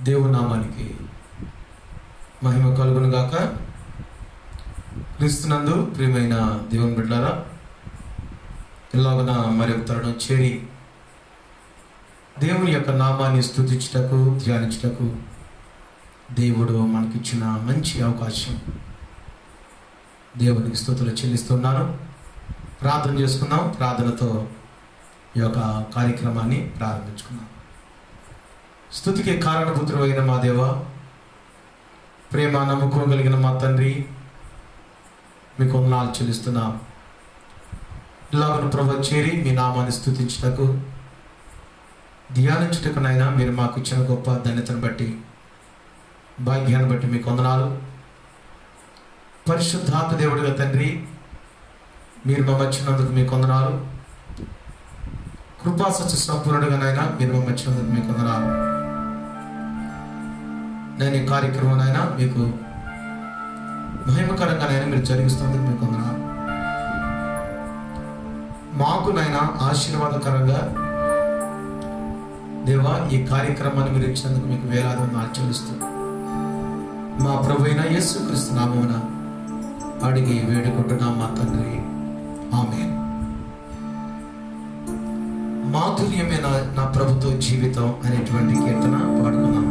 దేవుని నామానికి మహిమ కలుగును గాక. క్రీస్తునందు ప్రియమైన దేవుని బిడ్డలారా, ఇలాగున మరి ఒక తరుణం చేరి దేవుని యొక్క నామాన్ని స్తుతించుటకు, ధ్యానించుటకు దేవుడు మనకిచ్చిన మంచి అవకాశం. దేవునికి స్తుతులు చెల్లిస్తున్నాను. ప్రార్థన చేసుకుందాం. ప్రార్థనతో ఈ యొక్క కార్యక్రమాన్ని ప్రారంభించుకుందాం. స్తుతికి కారణభూతుడు అయిన మా దేవ, ప్రేమ నమ్మకం కలిగిన మా తండ్రి, మీకు వందనాలు చెల్లిస్తున్నాం. ఇలాగను ప్రభు చేరి మీ నామాన్ని స్తుతించుటకు, ధ్యానించుటకునైనా మీరు మాకు ఇచ్చిన గొప్ప ధన్యతను బట్టి, భాగ్యాన్ని బట్టి మీకు వందనాలు. పరిశుద్ధాత్మ దేవుడిగా తండ్రి, మీరు మా వచ్చినందుకు మీకు వందనాలు. కృపా సత్య సంపూర్ణుడుగానైనా మీరు మా వచ్చినందుకు మీకు వందనాలు. నేను ఈ కార్యక్రమానైనా మీకు మహిమకరంగానైనా మీరు జరిగిస్తున్నందుకు మీకు వందనాలు. మాకునైనా ఆశీర్వాదకరంగా దేవా ఈ కార్యక్రమాన్ని మీరు ఇచ్చినందుకు మీకు వేలాది వందనాలు చెల్లిస్తూ, మా ప్రభువైన యేసుక్రీస్తు నామమున అడిగి వేడుకుంటున్నాం మా తండ్రి, ఆమేన్. మాధుర్యమైన నా ప్రభుతో జీవితం అనేటువంటి కీర్తన పాడుకున్నాం.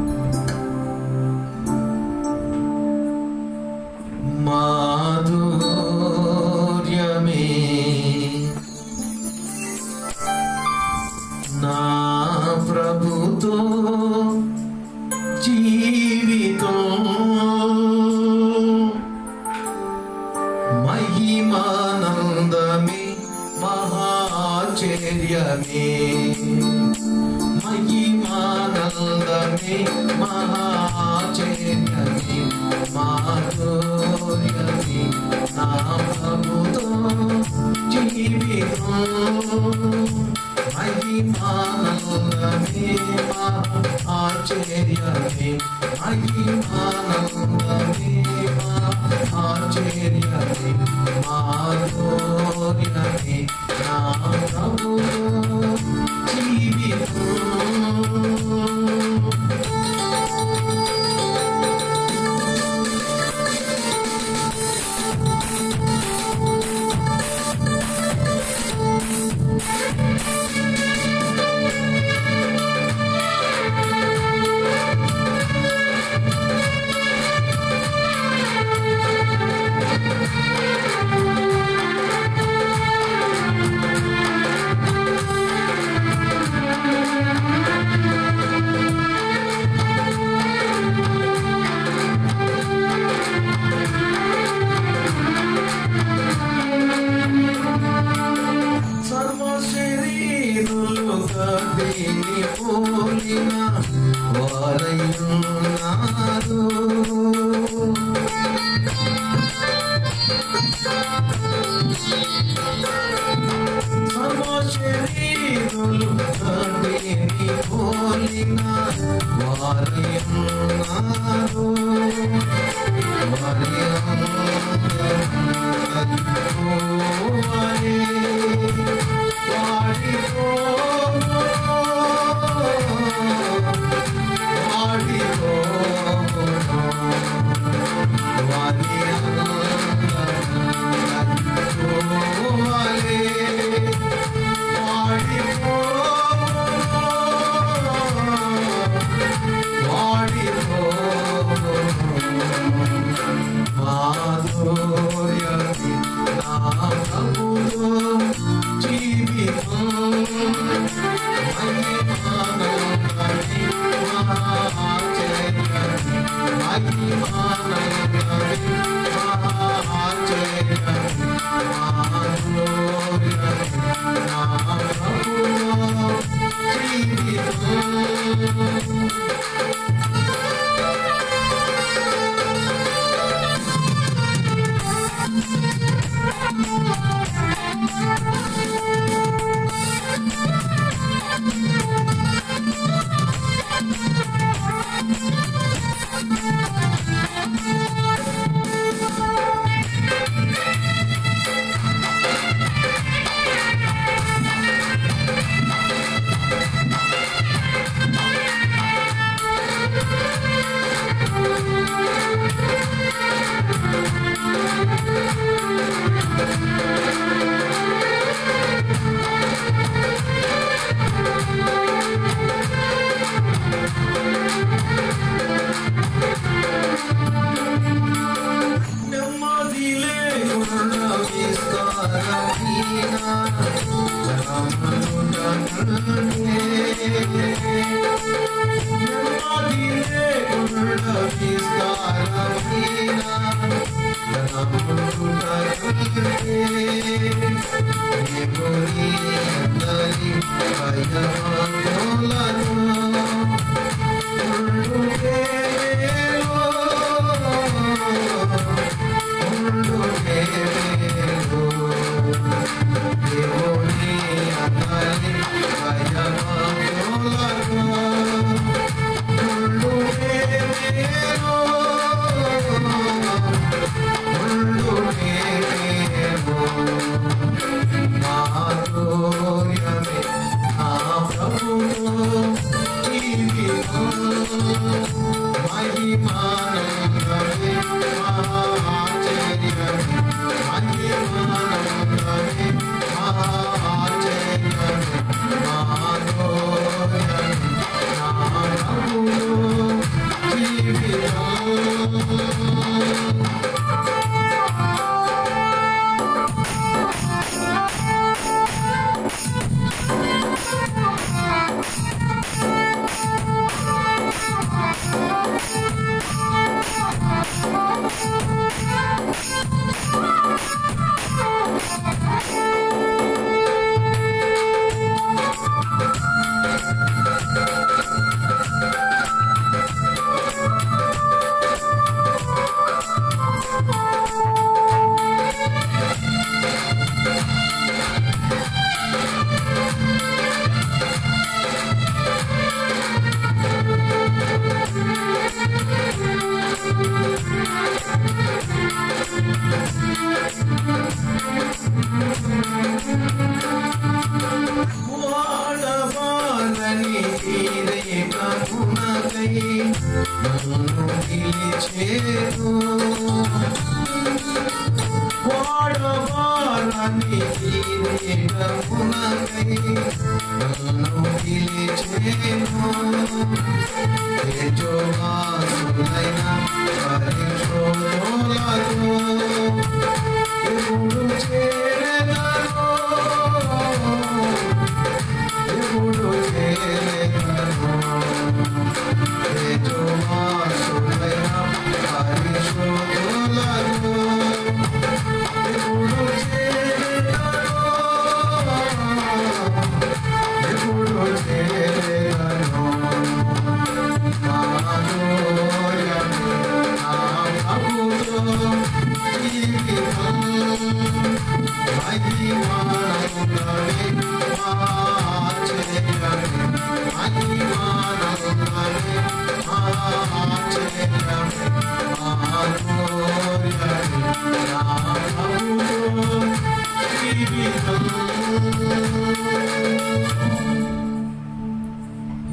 మాధుర్యమే నా ప్రభుతో జీవితం, మహిమానందమే మహాచర్యమే, మహిమానందమే మహాచర్యమే, మాధుర్యమే నా ప్రభుతో జీవితం, మహిమానందమే మహాచర్యమే, మహిమానందమే మహాచర్యమే, మాధుర్యమే నా ప్రభుతో జీవితం.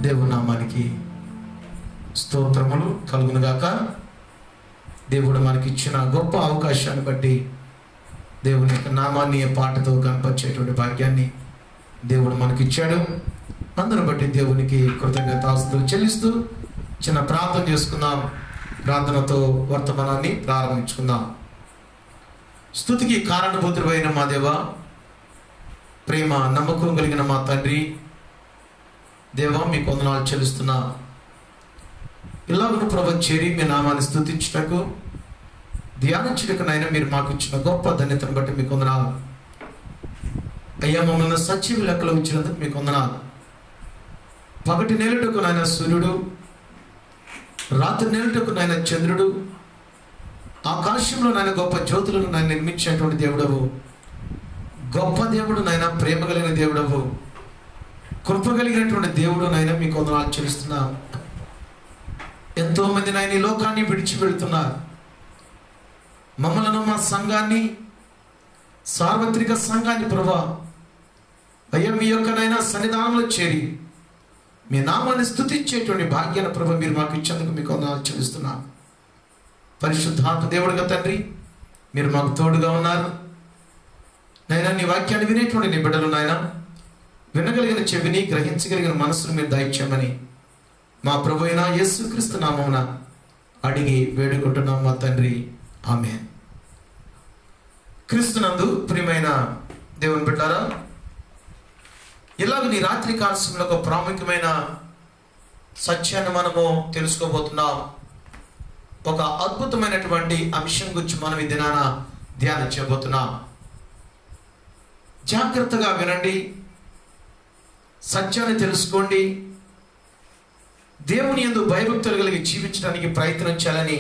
దేవునామానికి స్తోత్రములు కలుగునుగాక. దేవుడు మనకి ఇచ్చిన గొప్ప అవకాశాన్ని బట్టి దేవుని యొక్క నామాన్ని పాటతో కనపరిచేటువంటి భాగ్యాన్ని దేవుడు మనకిచ్చాడు. అందును బట్టి దేవునికి కృతజ్ఞతాస్తుతులు చెల్లిస్తూ చిన్న ప్రార్థన చేసుకుందాం. ప్రార్థనతో వర్తమానాన్ని ప్రారంభించుకుందాం. స్తుతికి కారణభూతుడైన మా దేవ, ప్రేమ నమ్మకం కలిగిన మా తండ్రి, దేవా మీకు వందనాలు చెల్లిస్తున్నా. ఇలాగను ప్రభు చేరి మీ నామాన్ని స్తుతించుటకు ధ్యానించుటకు నైనా మీరు మాకు ఇచ్చిన గొప్ప ధన్యతను బట్టి మీకు వందనాలు అయ్యా. మమ్మల్ని సజీవ లెక్కలో ఉంచినందుకు మీకు వందనాలు. పగటి నేలుటకు నాయన సూర్యుడు, రాత్రి నేలుటకు నాయన చంద్రుడు, ఆకాశంలో నాయన గొప్ప జ్యోతులను నాయన నిర్మించేటువంటి దేవుడవు, గొప్ప దేవుడు నాయన, ప్రేమ కలిగిన దేవుడవు, కృప కలిగినటువంటి దేవుడు నాయన మీకు వందనాలు చెల్లిస్తున్నా. ఎంతో మంది నాయన ఈ లోకాన్ని విడిచి వెళ్తున్నారు. మమ్మలను, మా సంఘాన్ని, సార్వత్రిక సంఘాన్ని ప్రభా అయ్యా మీ యొక్క నైనా సన్నిధానంలో చేరి మీ నామాన్ని స్తుతించేటువంటి భాగ్యాన్ని ప్రభు మీరు మాకు ఇచ్చేందుకు మీకు వందనాలు చెల్లిస్తున్నా. పరిశుద్ధాత్మ దేవుడుగా తండ్రి మీరు మాకు తోడుగా ఉన్నారు నైనా. నీ వాక్యాన్ని వినేటువంటి నీ బిడ్డలు నాయన, వినగలిగిన చెవిని, గ్రహించగలిగిన మనసును మీరు దయచేయమని మా ప్రభు అయిన యేసుక్రీస్తు నామమున అడిగి వేడుకుంటున్నాం మా తండ్రి, ఆమేన్. క్రీస్తునందు ప్రియమైన దేవుని బిడ్డారా, ఇలాగ నీ రాత్రి కాల సమయంలో ఒక ప్రాముఖ్యమైన సత్యాన్ని మనము తెలుసుకోబోతున్నాం. ఒక అద్భుతమైనటువంటి అంశం గురించి మనం ఈ దినాన ధ్యానం చేయబోతున్నాం. జాగ్రత్తగా వినండి, సత్యాన్ని తెలుసుకోండి, దేవుని యందు భయభక్తులు కలిగి జీవించడానికి ప్రయత్నించాలని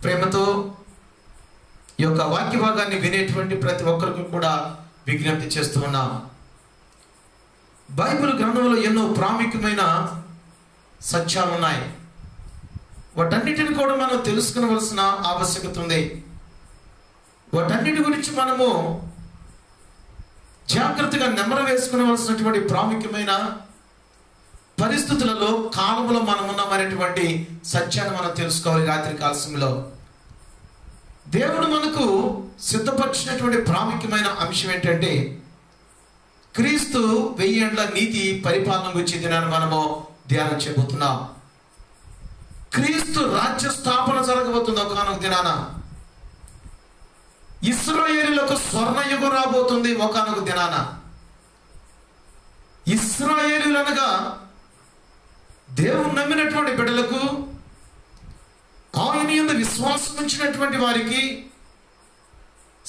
ప్రేమతో ఈ యొక్క వాక్య భాగాన్ని వినేటువంటి ప్రతి ఒక్కరికి కూడా విజ్ఞప్తి చేస్తూ ఉన్నాం. బైబిల్ గ్రంథంలో ఎన్నో ప్రాముఖ్యమైన సత్యాలు ఉన్నాయి. వాటన్నిటిని కూడా మనం తెలుసుకునవలసిన ఆవశ్యకత ఉంది. వాటన్నిటి గురించి మనము జాగ్రత్తగా నెమరు వేసుకునవలసినటువంటి ప్రాముఖ్యమైన పరిస్థితులలో కాలంలో మనం ఉన్నామనేటువంటి సత్యాన్ని మనం తెలుసుకోవాలి. రాత్రి కాల సమయంలో దేవుడు మనకు సిద్ధపరిచినటువంటి ప్రాముఖ్యమైన అంశం ఏంటంటే క్రీస్తు 1000 ఏండ్ల నీతి పరిపాలన గురించి దినాన్ని మనము ధ్యానం చేయబోతున్నాం. క్రీస్తు రాజ్య స్థాపన జరగబోతుంది. ఒకనొక దినాన ఇశ్రాయేలులకు స్వర్ణయుగం రాబోతుంది. ఒకనొక దినాన ఇశ్రాయేలు అనగా దేవుని నమ్మినటువంటి బిడ్డలకు, ఆయన యందు విశ్వాసం ఉంచినటువంటి వారికి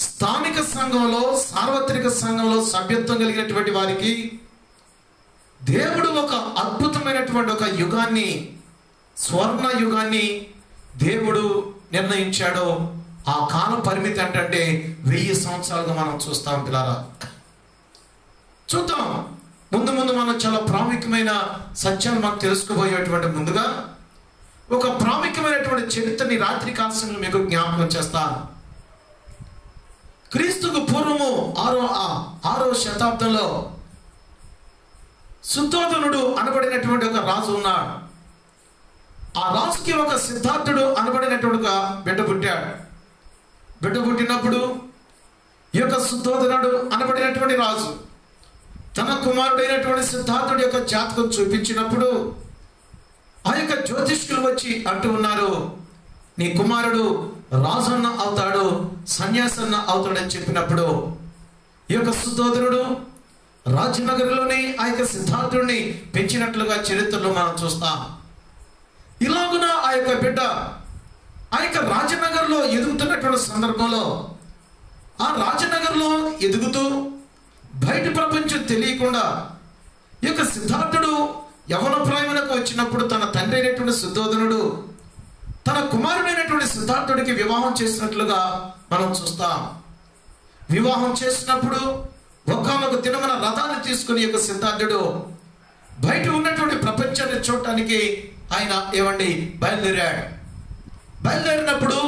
స్థానిక సంఘంలో, సార్వత్రిక సంఘంలో సభ్యత్వం కలిగినటువంటి వారికి దేవుడు ఒక అద్భుతమైనటువంటి ఒక యుగాన్ని, స్వర్ణ యుగాన్ని దేవుడు నిర్ణయించాడు. ఆ కాల పరిమితి అంటే 1000 సంవత్సరాలుగా మనం చూస్తాం. పిల్లరా, చూద్దాం. ముందు మనం చాలా ప్రాముఖ్యమైన సత్యాలు మనం తెలుసుకోబోయేటువంటి ముందుగా ఒక ప్రాముఖ్యమైనటువంటి చరిత్రని రాత్రి కాలంలో మీకు జ్ఞాపకం చేస్తాను. క్రీస్తుకు పూర్వము 6వ శతాబ్దంలో సుద్ధోధనుడు అనబడినటువంటి ఒక రాజు ఉన్నాడు. ఆ రాజుకి ఒక సిద్ధార్థుడు అనబడినటువంటి ఒక బిడ్డ పుట్టాడు. బిడ్డ పుట్టినప్పుడు ఈ యొక్క సుద్ధోధనుడు అనబడినటువంటి రాజు తన కుమారుడైనటువంటి సిద్ధార్థుడి యొక్క జాతకం చూపించినప్పుడు ఆ యొక్క జ్యోతిష్కులు వచ్చి అంటూ ఉన్నారు, నీ కుమారుడు రాజన్న అవుతాడు, సన్యాసన్న అవుతాడని చెప్పినప్పుడు ఈ యొక్క సుద్ధోధనుడు రాజనగరంలోనే ఆ యొక్క సిద్ధార్థుడిని పెంచినట్లుగా చరిత్రలో మనం చూస్తాం. ఇలాగున ఆ యొక్క బిడ్డ ఆ యొక్క రాజనగర్లో ఎదుగుతున్నటువంటి సందర్భంలో ఆ రాజనగర్లో ఎదుగుతూ బయట ప్రపంచం తెలియకుండా ఈ యొక్క సిద్ధార్థుడు యవన ప్రాయమునకు వచ్చినప్పుడు తన తండ్రి అయినటువంటి సుద్ధోధనుడు తన కుమారుడైనటువంటి సిద్ధార్థుడికి వివాహం చేసినట్లుగా మనం చూస్తాం. వివాహం చేసినప్పుడు ఒకానొక దినమున రథాన్ని తీసుకుని యొక్క సిద్ధార్థుడు బయట ఉన్నటువంటి ప్రపంచాన్ని చూడటానికి ఆయన బయలుదేరినప్పుడు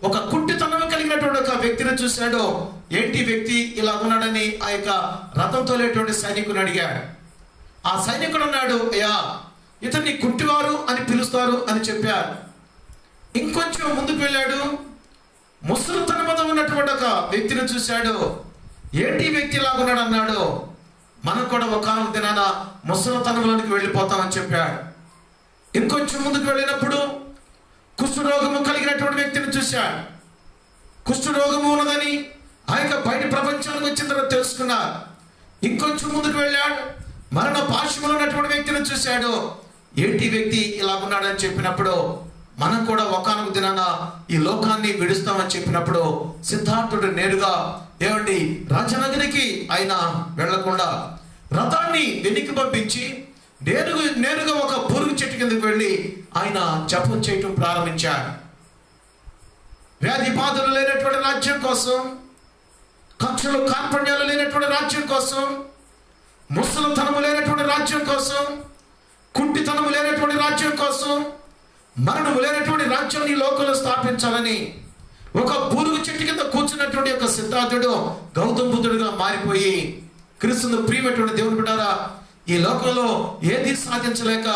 ఒక కుంటితనం కలిగినటువంటి ఒక వ్యక్తిని చూశాడు. ఏంటి వ్యక్తి ఇలా ఉన్నాడని ఆ యొక్క రథంతో లేటువంటి సైనికుని అడిగాడు. ఆ సైనికుడు అన్నాడు, అయ్యా ఇతన్ని కుంటివారు అని పిలుస్తారు అని చెప్పారు. ఇంకొంచెం ముందుకు వెళ్ళాడు. ముసలితనముతో ఉన్నటువంటి ఒక వ్యక్తిని చూశాడు. ఏంటి వ్యక్తి ఇలా ఉన్నాడు అన్నాడు. మనం కూడా ఒకనొక దినాన ముసలితనంలోనికి వెళ్ళిపోతామని చెప్పాడు. ఇంకొంచెం ముందుకు వెళ్ళినప్పుడు కుష్ఠరోగము కలిగినటువంటి వ్యక్తిని చూశాడు. కుష్ఠరోగము ఉన్నదని ఆ యొక్క బయట ప్రపంచానికి వచ్చిన తర్వాత తెలుసుకున్నారు. ఇంకొంచెం ముందుకు వెళ్ళాడు. మరణ పాశములో ఉన్నటువంటి వ్యక్తిని చూశాడు. ఏంటి వ్యక్తి ఇలా ఉన్నాడని చెప్పినప్పుడు మనం కూడా ఒకనొక దినాన ఈ లోకాన్ని విడుస్తామని చెప్పినప్పుడు సిద్ధార్థుడు నేరుగా రాజనగరికి ఆయన వెళ్లకుండా రథాన్ని వెనక్కి పంపించి నేరుగా ఒక పురుగు చెట్టు కిందకి వెళ్ళి ఆయన జపం చేయటం ప్రారంభించాడు. వ్యాధి బాధలు లేనటువంటి రాజ్యం కోసం, కక్షలు కార్పణ్యాలు లేనటువంటి రాజ్యం కోసం, ముసలితనము లేనటువంటి రాజ్యం కోసం, కుంటితనము లేనటువంటి రాజ్యం కోసం, మరణము లేనటువంటి రాజ్యాన్ని లోకంలో స్థాపించాలని ఒక పురుగు చెట్టు కింద కూర్చున్నటువంటి ఒక సిద్ధార్థుడు గౌతమ బుద్ధుడుగా మారిపోయి క్రీస్తును ప్రియమైనటువంటి దేవుని బిడ్డారా, ఈ లోకంలో ఏది సాధించలేక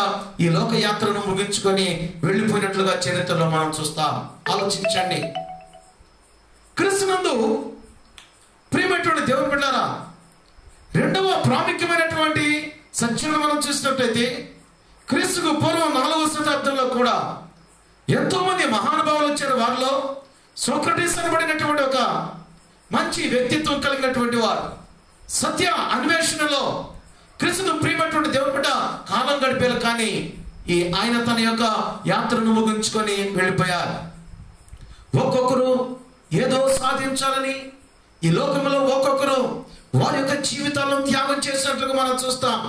ఈ లోక యాత్రను ముగించుకొని వెళ్ళిపోయినట్లుగా చరిత్రలో మనం చూస్తాం. ఆలోచించండి. క్రీస్తునందు ప్రియమైనటువంటి దేవుని బిడ్డారా, రెండవ ప్రాముఖ్యమైనటువంటి సత్యాన్ని మనం చూసినట్లయితే క్రీస్తుకు పూర్వం 4వ శతాబ్దంలో కూడా ఎంతో మంది మహానుభావులు వచ్చారు. వారిలో సోక్రటీస్ అనబడినటువంటి ఒక మంచి వ్యక్తిత్వం కలిగినటువంటి వారు సత్య అన్వేషణలో క్రీస్తును ప్రియమైనటువంటి దేవుని బిడ్డ కాలం గడిపేలు. కానీ ఆయన తన యొక్క యాత్రను ముగించుకొని వెళ్ళిపోయారు. ఒక్కొక్కరు ఏదో సాధించాలని ఈ లోకంలో ఒక్కొక్కరు వారి యొక్క జీవితాలను త్యాగం చేసినట్లుగా మనం చూస్తాం.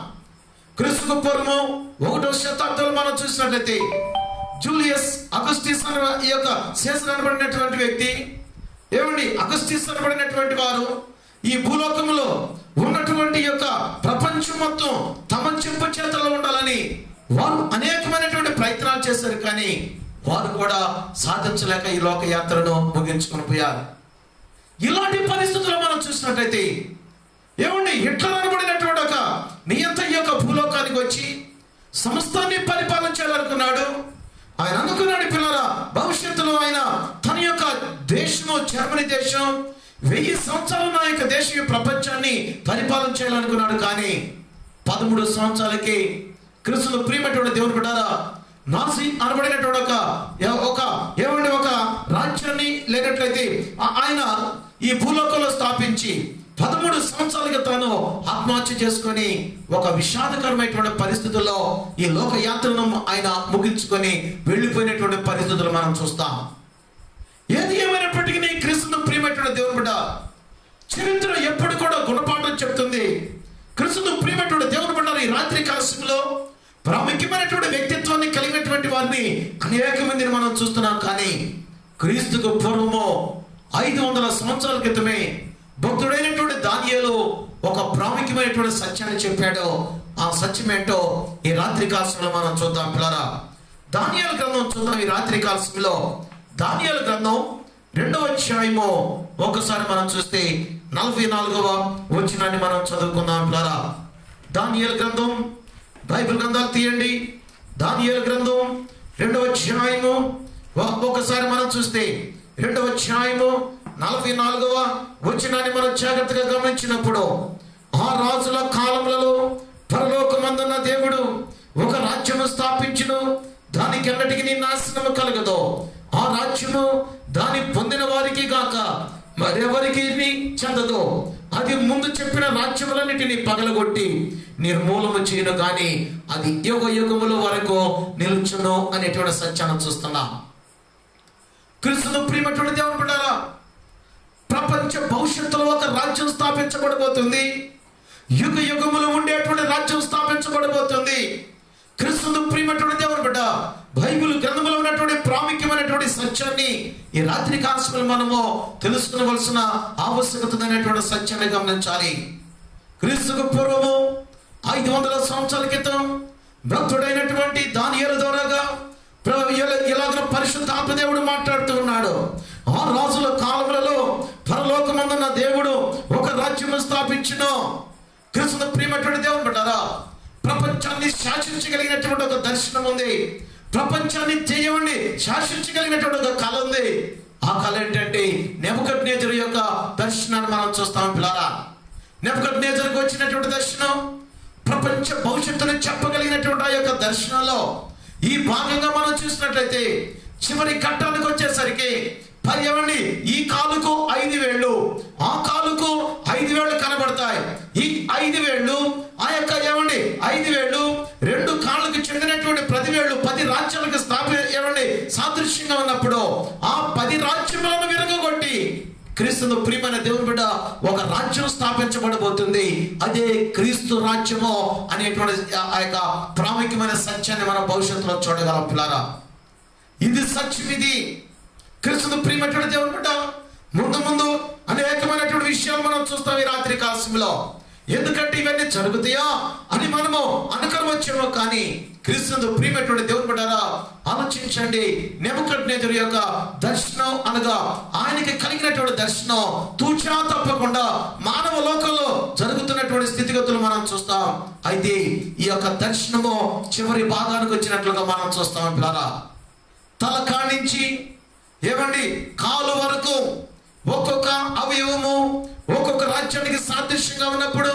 క్రీస్తుకు పూర్వం 1వ శతాబ్దంలో మనం చూసినట్లయితే జూలియస్ అగస్టిస్ ఈ యొక్క సీజర్ అనబడినటువంటి వ్యక్తి, అగస్టిస్ అనబడినటువంటి వారు ఈ భూలోకంలో ఉన్నటువంటి యొక్క ప్రపంచం మొత్తం తమ చెప్పు చేతల్లో ఉండాలని వారు అనేకమైనటువంటి ప్రయత్నాలు చేశారు. కానీ వారు కూడా సాధించలేక ఈ లోక యాత్రను ముగించుకొని పోయారు. ఇలాంటి పరిస్థితుల్లో మనం చూసినట్లయితే హిట్లర్ అనబడినటువంటి ఒక నియంత ఈ యొక్క భూలోకానికి వచ్చి సమస్తాన్ని పరిపాలన చేయాలనుకున్నాడు. ఆయన అనుకున్నాడు, పిల్లరా, భవిష్యత్తులో ఆయన తన యొక్క దేశము జర్మనీ దేశం 1000 సంవత్సరాలు నా యొక్క దేశం ప్రపంచాన్ని పరిపాలన చేయాలనుకున్నాడు. కానీ 13 సంవత్సరాలకి క్రీస్తును ప్రియమైనటువంటి దేవుని బిడ్డలారా, నాజీ అనబడినటువంటి ఒక రాజ్యాన్ని లేనట్లయితే ఆయన ఈ భూలోకంలో స్థాపించి 13 సంవత్సరాలుగా తాను ఆత్మహత్య చేసుకొని ఒక విషాదకరమైనటువంటి పరిస్థితుల్లో ఈ లోక యాత్రను ఆయన ముగించుకొని వెళ్ళిపోయినటువంటి పరిస్థితులు మనం చూస్తాం. ఏది ఏమైనప్పటికీ క్రీస్తును ప్రియమైనటువంటి దేవుని బిడ్డ, చరిత్ర ఎప్పుడు కూడా గుణపాఠం చెప్తుంది. క్రీస్తును ప్రియమైనటువంటి దేవుని బిడ్డ, ఈ రాత్రి కాల సమయంలో ప్రాముఖ్యమైనటువంటి వ్యక్తిత్వాన్ని కలిగినటువంటి వారిని అనేక మందిని మనం చూస్తున్నాం. కానీ క్రీస్తుకు పూర్వము 500 సంవత్సరాల క్రితమే భక్తుడైనటువంటి దానియేలు ఒక ప్రాముఖ్యమైనటువంటి సత్యాన్ని చెప్పాడు. ఆ సత్యం ఏంటో ఈ రాత్రి కాలంలో మనం చూద్దాం. పిల్లరా, దానియేలు గ్రంథం చూద్దాం. ఈ రాత్రి కాలంలో దానియేలు గ్రంథం 2వ అధ్యాయము ఒకసారి మనం చూస్తే 44వ వచనాన్ని మనం చదువుకుందాం. పిల్లరా, దానియేలు గ్రంథం, బైబిల్ గ్రంథాలు తీయండి. దానియేలు గ్రంథం 2వ అధ్యాయము ఒకసారి మనం చూస్తే 2వ అధ్యాయము 44వ వచనాన్ని మనం జాగ్రత్తగా గమనించినప్పుడు, ఆ రాజుల కాలములలో పరలోకమందున్న దేవుడు ఒక రాజ్యము స్థాపించును, దానికి ఎన్నటికి నాశనము కలగదు. ఆ రాజ్యము దాని పొందిన వారికి గాక మరెవరికి చెందదు. అది ముందు చెప్పిన రాజ్యములన్నిటినీ పగలగొట్టి నిర్మూలన చేయను, కానీ అది యుగ యుగముల వరకు నిలుచును అనేటువంటి సత్యాన్ని చూస్తున్నాం. క్రీస్తును ప్రియమైనటువంటి దేవుని బిడ్డలారా, ప్రపంచ భవిష్యత్తులో ఒక రాజ్యం స్థాపించబడబోతుంది. యుగ యుగములు ఉండేటువంటి రాజ్యం స్థాపించబడబోతుంది. క్రీస్తును ప్రియమైనటువంటి దేవుని బిడ్డ, బైబిల్ గ్రంథంలో ఉన్నటువంటి ప్రాముఖ్యమైనటువంటి సత్యాన్ని ఈ రాత్రి కాలంలో మనము తెలుసుకోవలసిన ఆవశ్యకత అనేటువంటి సత్యాన్ని గమనించాలి. క్రీస్తుకు పూర్వము 500 సంవత్సరాల క్రితం భక్తుడైనటువంటి దానియేలు ద్వారాగా ఇలాగ పరిశుద్ధాత్మ దేవుడు మాట్లాడుతూ ఉన్నాడు. ఆ రాజుల కాలములలో పరలోకమందున్న దేవుడు ఒక రాజ్యము స్థాపించును. క్రీస్తును ప్రియమైనటువంటి దేవుని బిడ్డలారా, ప్రపంచాన్ని శాసించగలిగినటువంటి ఒక దర్శనం ఉంది. ప్రపంచాన్ని చేయవండి శాసించగలిగినటువంటి ఒక కళ ఉంది. ఆ కళ ఏంటంటే నెబుకద్నెజరు యొక్క దర్శనాన్ని మనం చూస్తాం. పిల్లరా, నెబుకద్నెజరుకు వచ్చినటువంటి దర్శనం ప్రపంచ భవిష్యత్తును చెప్పగలిగినటువంటి ఆ యొక్క దర్శనంలో ఈ భాగంగా మనం చూసినట్లయితే చివరి ఘట్టానికి వచ్చేసరికి ఈ కాలుకు 5 వేళ్ళు, ఆ కాలుకు 5 వేళ్ళు కనబడతాయి. ఈ 5 వేళ్ళు ఆ యొక్క 5 వేళ్ళు 2 కాళ్ళకు చెందినటువంటి ప్రతి వేళ్ళు 10 రాజ్యాలకు సాదృశ్యంగా ఉన్నప్పుడు ఆ 10 రాజ్యములను విరగొట్టి క్రీస్తును ప్రియమైన దేవుని బిడ్డ ఒక రాజ్యం స్థాపించబడబోతుంది. అదే క్రీస్తు రాజ్యము అనేటువంటి ఆ యొక్క ప్రాముఖ్యమైన సత్యాన్ని మనం భవిష్యత్తులో చూడగలం. పిల్లారా, ఇది సత్యం. ఇది క్రీస్తును ప్రియమైనటువంటి దేవుని బిడ్డ, ముందు అనేకమైనటువంటి విషయాలు మనం చూస్తాం ఈ రాత్రి కాలంలో. ఎందుకంటే ఇవన్నీ జరుగుతాయా అని మనము అనుకోవచ్చేమో, కానీ క్రీస్తును ప్రియమైనటువంటి దేవుని బిడ్డలారా ఆలోచించండి. నెబుకద్నెజరు యొక్క దర్శనం అనగా ఆయనకి కలిగినటువంటి దర్శనం తూచా తప్పకుండా మానవ లోకంలో జరుగుతున్నటువంటి స్థితిగతులు మనం చూస్తాం. అయితే ఈ యొక్క దర్శనము చివరి భాగానికి వచ్చినట్లుగా మనం చూస్తాం. పిల్లరా, తల కానించి కాలు వరకు ఒక్కొక్క అవయవము ఒక్కొక్క రాజ్యానికి సాదృశ్యంగా ఉన్నప్పుడు,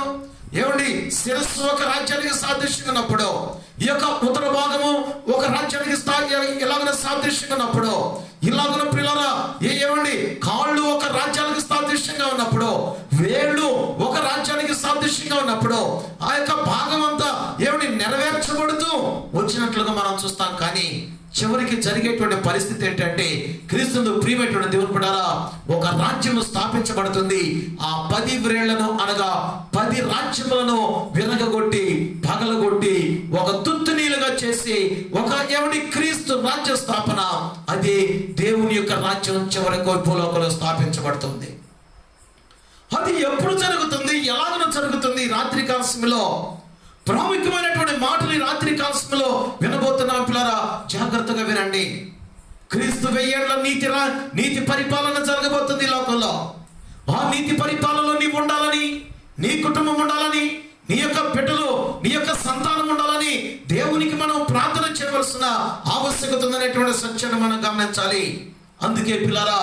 శిరస్సు ఒక రాజ్యానికి సాదృశ్యంగా ఉన్నప్పుడు, ఈ యొక్క ఉత్తర భాగము ఒక రాజ్యానికి ఇలాగ సాదృశ్యంగా ఉన్నప్పుడు, ఇలాగ పిల్లరా కాళ్ళు ఒక రాజ్యానికి సాదృశ్యంగా ఉన్నప్పుడు, వేళ్ళు ఒక రాజ్యానికి సాదృశ్యంగా ఉన్నప్పుడు, ఆ యొక్క భాగం అంతా నెరవేర్చబడుతూ వచ్చినట్లుగా మనం చూస్తాం. కానీ చివరికి జరిగేటువంటి పరిస్థితి ఏంటంటే, క్రీస్తును ప్రియమైనటువంటి దేవుని బిడ్డలారా, ఒక రాజ్యము స్థాపించబడుతుంది. ఆ 10 వ్రేళ్లను అనగా 10 రాజ్యములను విరగగొట్టి పగలగొట్టి ఒక తుత్తునీలుగా చేసి ఒక క్రీస్తు రాజ్య స్థాపన, అది దేవుని యొక్క రాజ్యం చివరికి భూలోకంలో స్థాపించబడుతుంది. అది ఎప్పుడు జరుగుతుంది, ఎలాగో జరుగుతుంది? రాత్రి కాల సమయంలో ప్రాముఖ్యమైనటువంటి మాటలు ఈ రాత్రి కాల సమయంలో వినబోతున్నాం. పిల్లరా, జాగ్రత్తగా వినండి. క్రీస్తు 1000 ఏళ్ల నీతి పరిపాలన జరగబోతుంది ఈ లోకంలో. ఆ నీతి పరిపాలనలో నీవు ఉండాలని, నీ కుటుంబం ఉండాలని, నీ యొక్క బిడ్డలు, నీ యొక్క సంతానం ఉండాలని దేవునికి మనం ప్రార్థన చేయవలసిన ఆవశ్యకత ఉందనేటువంటి సత్యాన్ని మనం గమనించాలి. అందుకే పిల్లరా,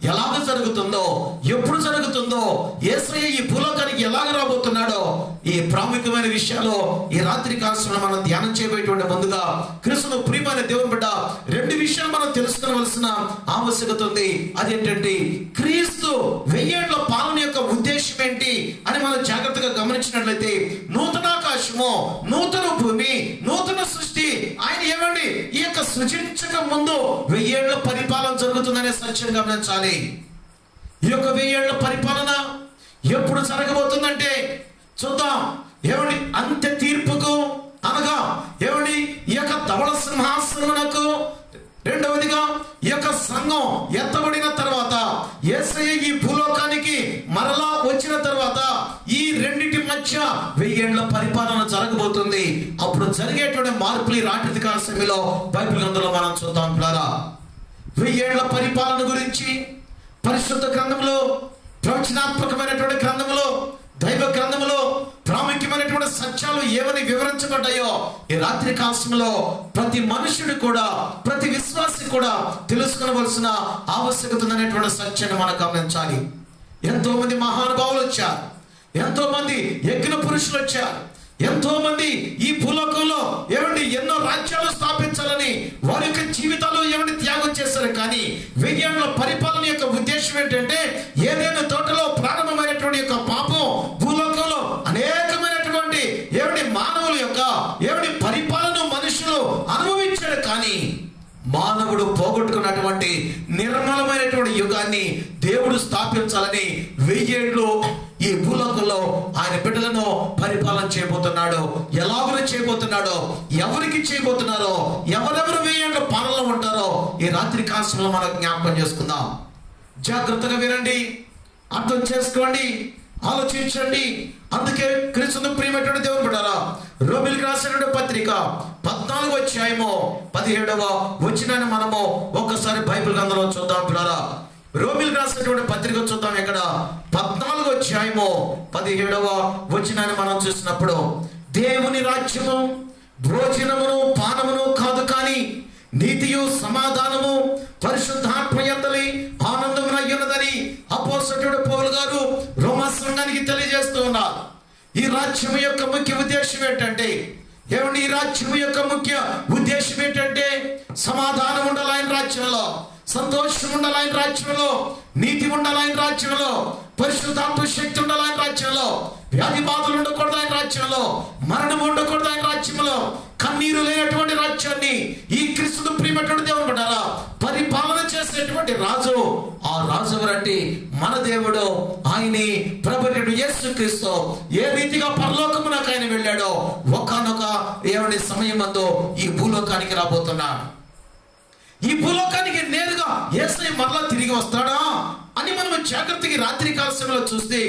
ఎలాగ జరుగుతుందో, ఎప్పుడు జరుగుతుందో, యేసయ్య ఈ భూలోకానికి ఎలాగ రాబోతున్నాడో, ఈ ప్రాముఖ్యమైన విషయాలు ఈ రాత్రి కాలంలో మనం ధ్యానం చేయబోయేటువంటి ముందుగా క్రీస్తును ప్రియమైన దేవుని బిడ్డ 2 విషయాలు మనం తెలుసుకోవలసిన ఆవశ్యకత ఉంది. అదేంటంటే, క్రీస్తు 1000 ఏళ్ల పాలన యొక్క ఉద్దేశం ఏంటి అని మనం జాగ్రత్తగా గమనించినట్లయితే, నూతన ఆకాశము, నూతన భూమి, నూతన సృష్టి ఆయన ఈ యొక్క సృజించక ముందు 1000 ఏళ్ల పరిపాలన జరుగుతుందనే సత్యం గమనించాలి. ఈ యొక్క 1000 ఏళ్ల పరిపాలన ఎప్పుడు జరగబోతుందంటే చూద్దాం. అంత్య తీర్పుకు అనగా ఈ యొక్క ధవళ సింహాసనమునకు, రెండవదిగా ఈ యొక్క సంఘం ఎత్తబడిన తర్వాత, యేసయ్య ఈ భూలోకానికి మరలా వచ్చిన తర్వాత ఈ రెండింటి మధ్య 1000 ఏళ్ల పరిపాలన జరగబోతుంది. అప్పుడు జరిగేటువంటి మార్పులు ఈ రాత్రి కాల సమయంలో బైబిల్ గ్రంథంలో మనం చూద్దాం. పిల్లరా, 1000 ఏళ్ల పరిపాలన గురించి పరిశుద్ధ గ్రంథంలో, ప్రవచనాత్మకమైనటువంటి గ్రంథంలో, దైవ గ్రంథంలో ప్రాముఖ్యమైనటువంటి సత్యాలు ఏమని వివరించబడ్డాయో ఈ రాత్రి కాలంలో ప్రతి మనుషుడు కూడా, ప్రతి విశ్వాసి కూడా తెలుసుకోవలసిన ఆవశ్యకత ఉందనేటువంటి సత్యాన్ని మనం గమనించాలి. ఎంతో మంది మహానుభావులు వచ్చారు, ఎంతో మంది యజ్ఞ పురుషులు వచ్చారు, ఎంతో మంది ఈ భూలోకంలో ఎన్నో రాజ్యాలు స్థాపించాలని వారి యొక్క జీవితాలు త్యాగం చేశారు. కానీ 1000 ఏళ్ల పరిపాలన యొక్క ఉద్దేశం ఏంటంటే, ఏదైనా తోటలో ప్రారంభమైనటువంటి యొక్క పాపం భూలోకంలో అనేకమైనటువంటి మానవుల యొక్క పరిపాలన మనుషులు అనుభవించారు. కానీ మానవుడు పోగొట్టుకున్నటువంటి నిర్మలమైనటువంటి యుగాన్ని దేవుడు స్థాపించాలని 1000 ఏళ్ళు ఈ భూలోకంలో ఆయన బిడ్డలను పరిపాలన చేయబోతున్నాడు. ఎలాగో చేయబోతున్నాడో, ఎవరికి చేయబోతున్నారో, ఎవరెవరు 1000 ఏళ్ళ పాలనలో ఉంటారో ఈ రాత్రి కాలంలో మనం జ్ఞాపకం చేసుకుందాం. జాగ్రత్తగా వినండి, అర్థం చేసుకోండి, ఆలోచించండి. అందుకే క్రీస్తును ప్రియమైనటువంటి దేవుని బిడ్డలారా, రోమీయులకు రాసినటువంటి పత్రిక 14వ అధ్యాయము 17వ వచనాన్ని మనము ఒక్కసారి బైబిల్ గ్రంథంలో చూద్దాం. పిల్లరా, రోమీయులకు రాసినటువంటి పత్రిక చూద్దాం. ఇక్కడ 14వ అధ్యాయము 17వ వచనాన్ని మనం చూసినప్పుడు, దేవుని రాజ్యము భోజనమును పానమును కాదు, కానీ నీతియు సమాధానము పరిశుద్ధాత్మ యందలి ఆనందమునయ్యున్నదని అపోస్తలుడు పౌలు గారు రోమా సంఘానికి తెలియజేస్తూ ఉన్నారు. ఈ రాజ్యం యొక్క ముఖ్య ఉద్దేశం ఏంటంటే, ఈ రాజ్యం యొక్క ముఖ్య ఉద్దేశం ఏంటంటే, సమాధానం ఉండాలి ఆయన రాజ్యంలో, సంతోషం ఉండాలి ఆయన రాజ్యంలో, నీతి ఉండాలి ఆయన రాజ్యంలో, పరిశుద్ధాత్మ శక్తి ఉండాలి ఆయన రాజ్యంలో, వ్యాధి బాధలు ఉండకూడదు ఆయన రాజ్యంలో, మరణం ఉండకూడదు ఆయన రాజ్యంలో, కన్నీరు లేనటువంటి రాజ్యాన్ని ఈ క్రీస్తును ప్రియమైనటువంటి దేవుని బిడ్డలారా పరిపాలన చేసేటువంటి రాజు, ఆ రాజు ఎవరంటే మన దేవుడు, ఆయనే ప్రభువైన యేసుక్రీస్తు. ఏ రీతిగా పరలోకమునకు ఆయన వెళ్ళాడో ఒకానొక సమయమందు ఈ భూలోకానికి రాబోతున్నాడు. ఈ భూలోకానికి నేరుగా యేసయ్య మరలా తిరిగి వస్తాడా అని మనం జాగ్రత్తగా రాత్రి కాల సమయంలో చూస్తే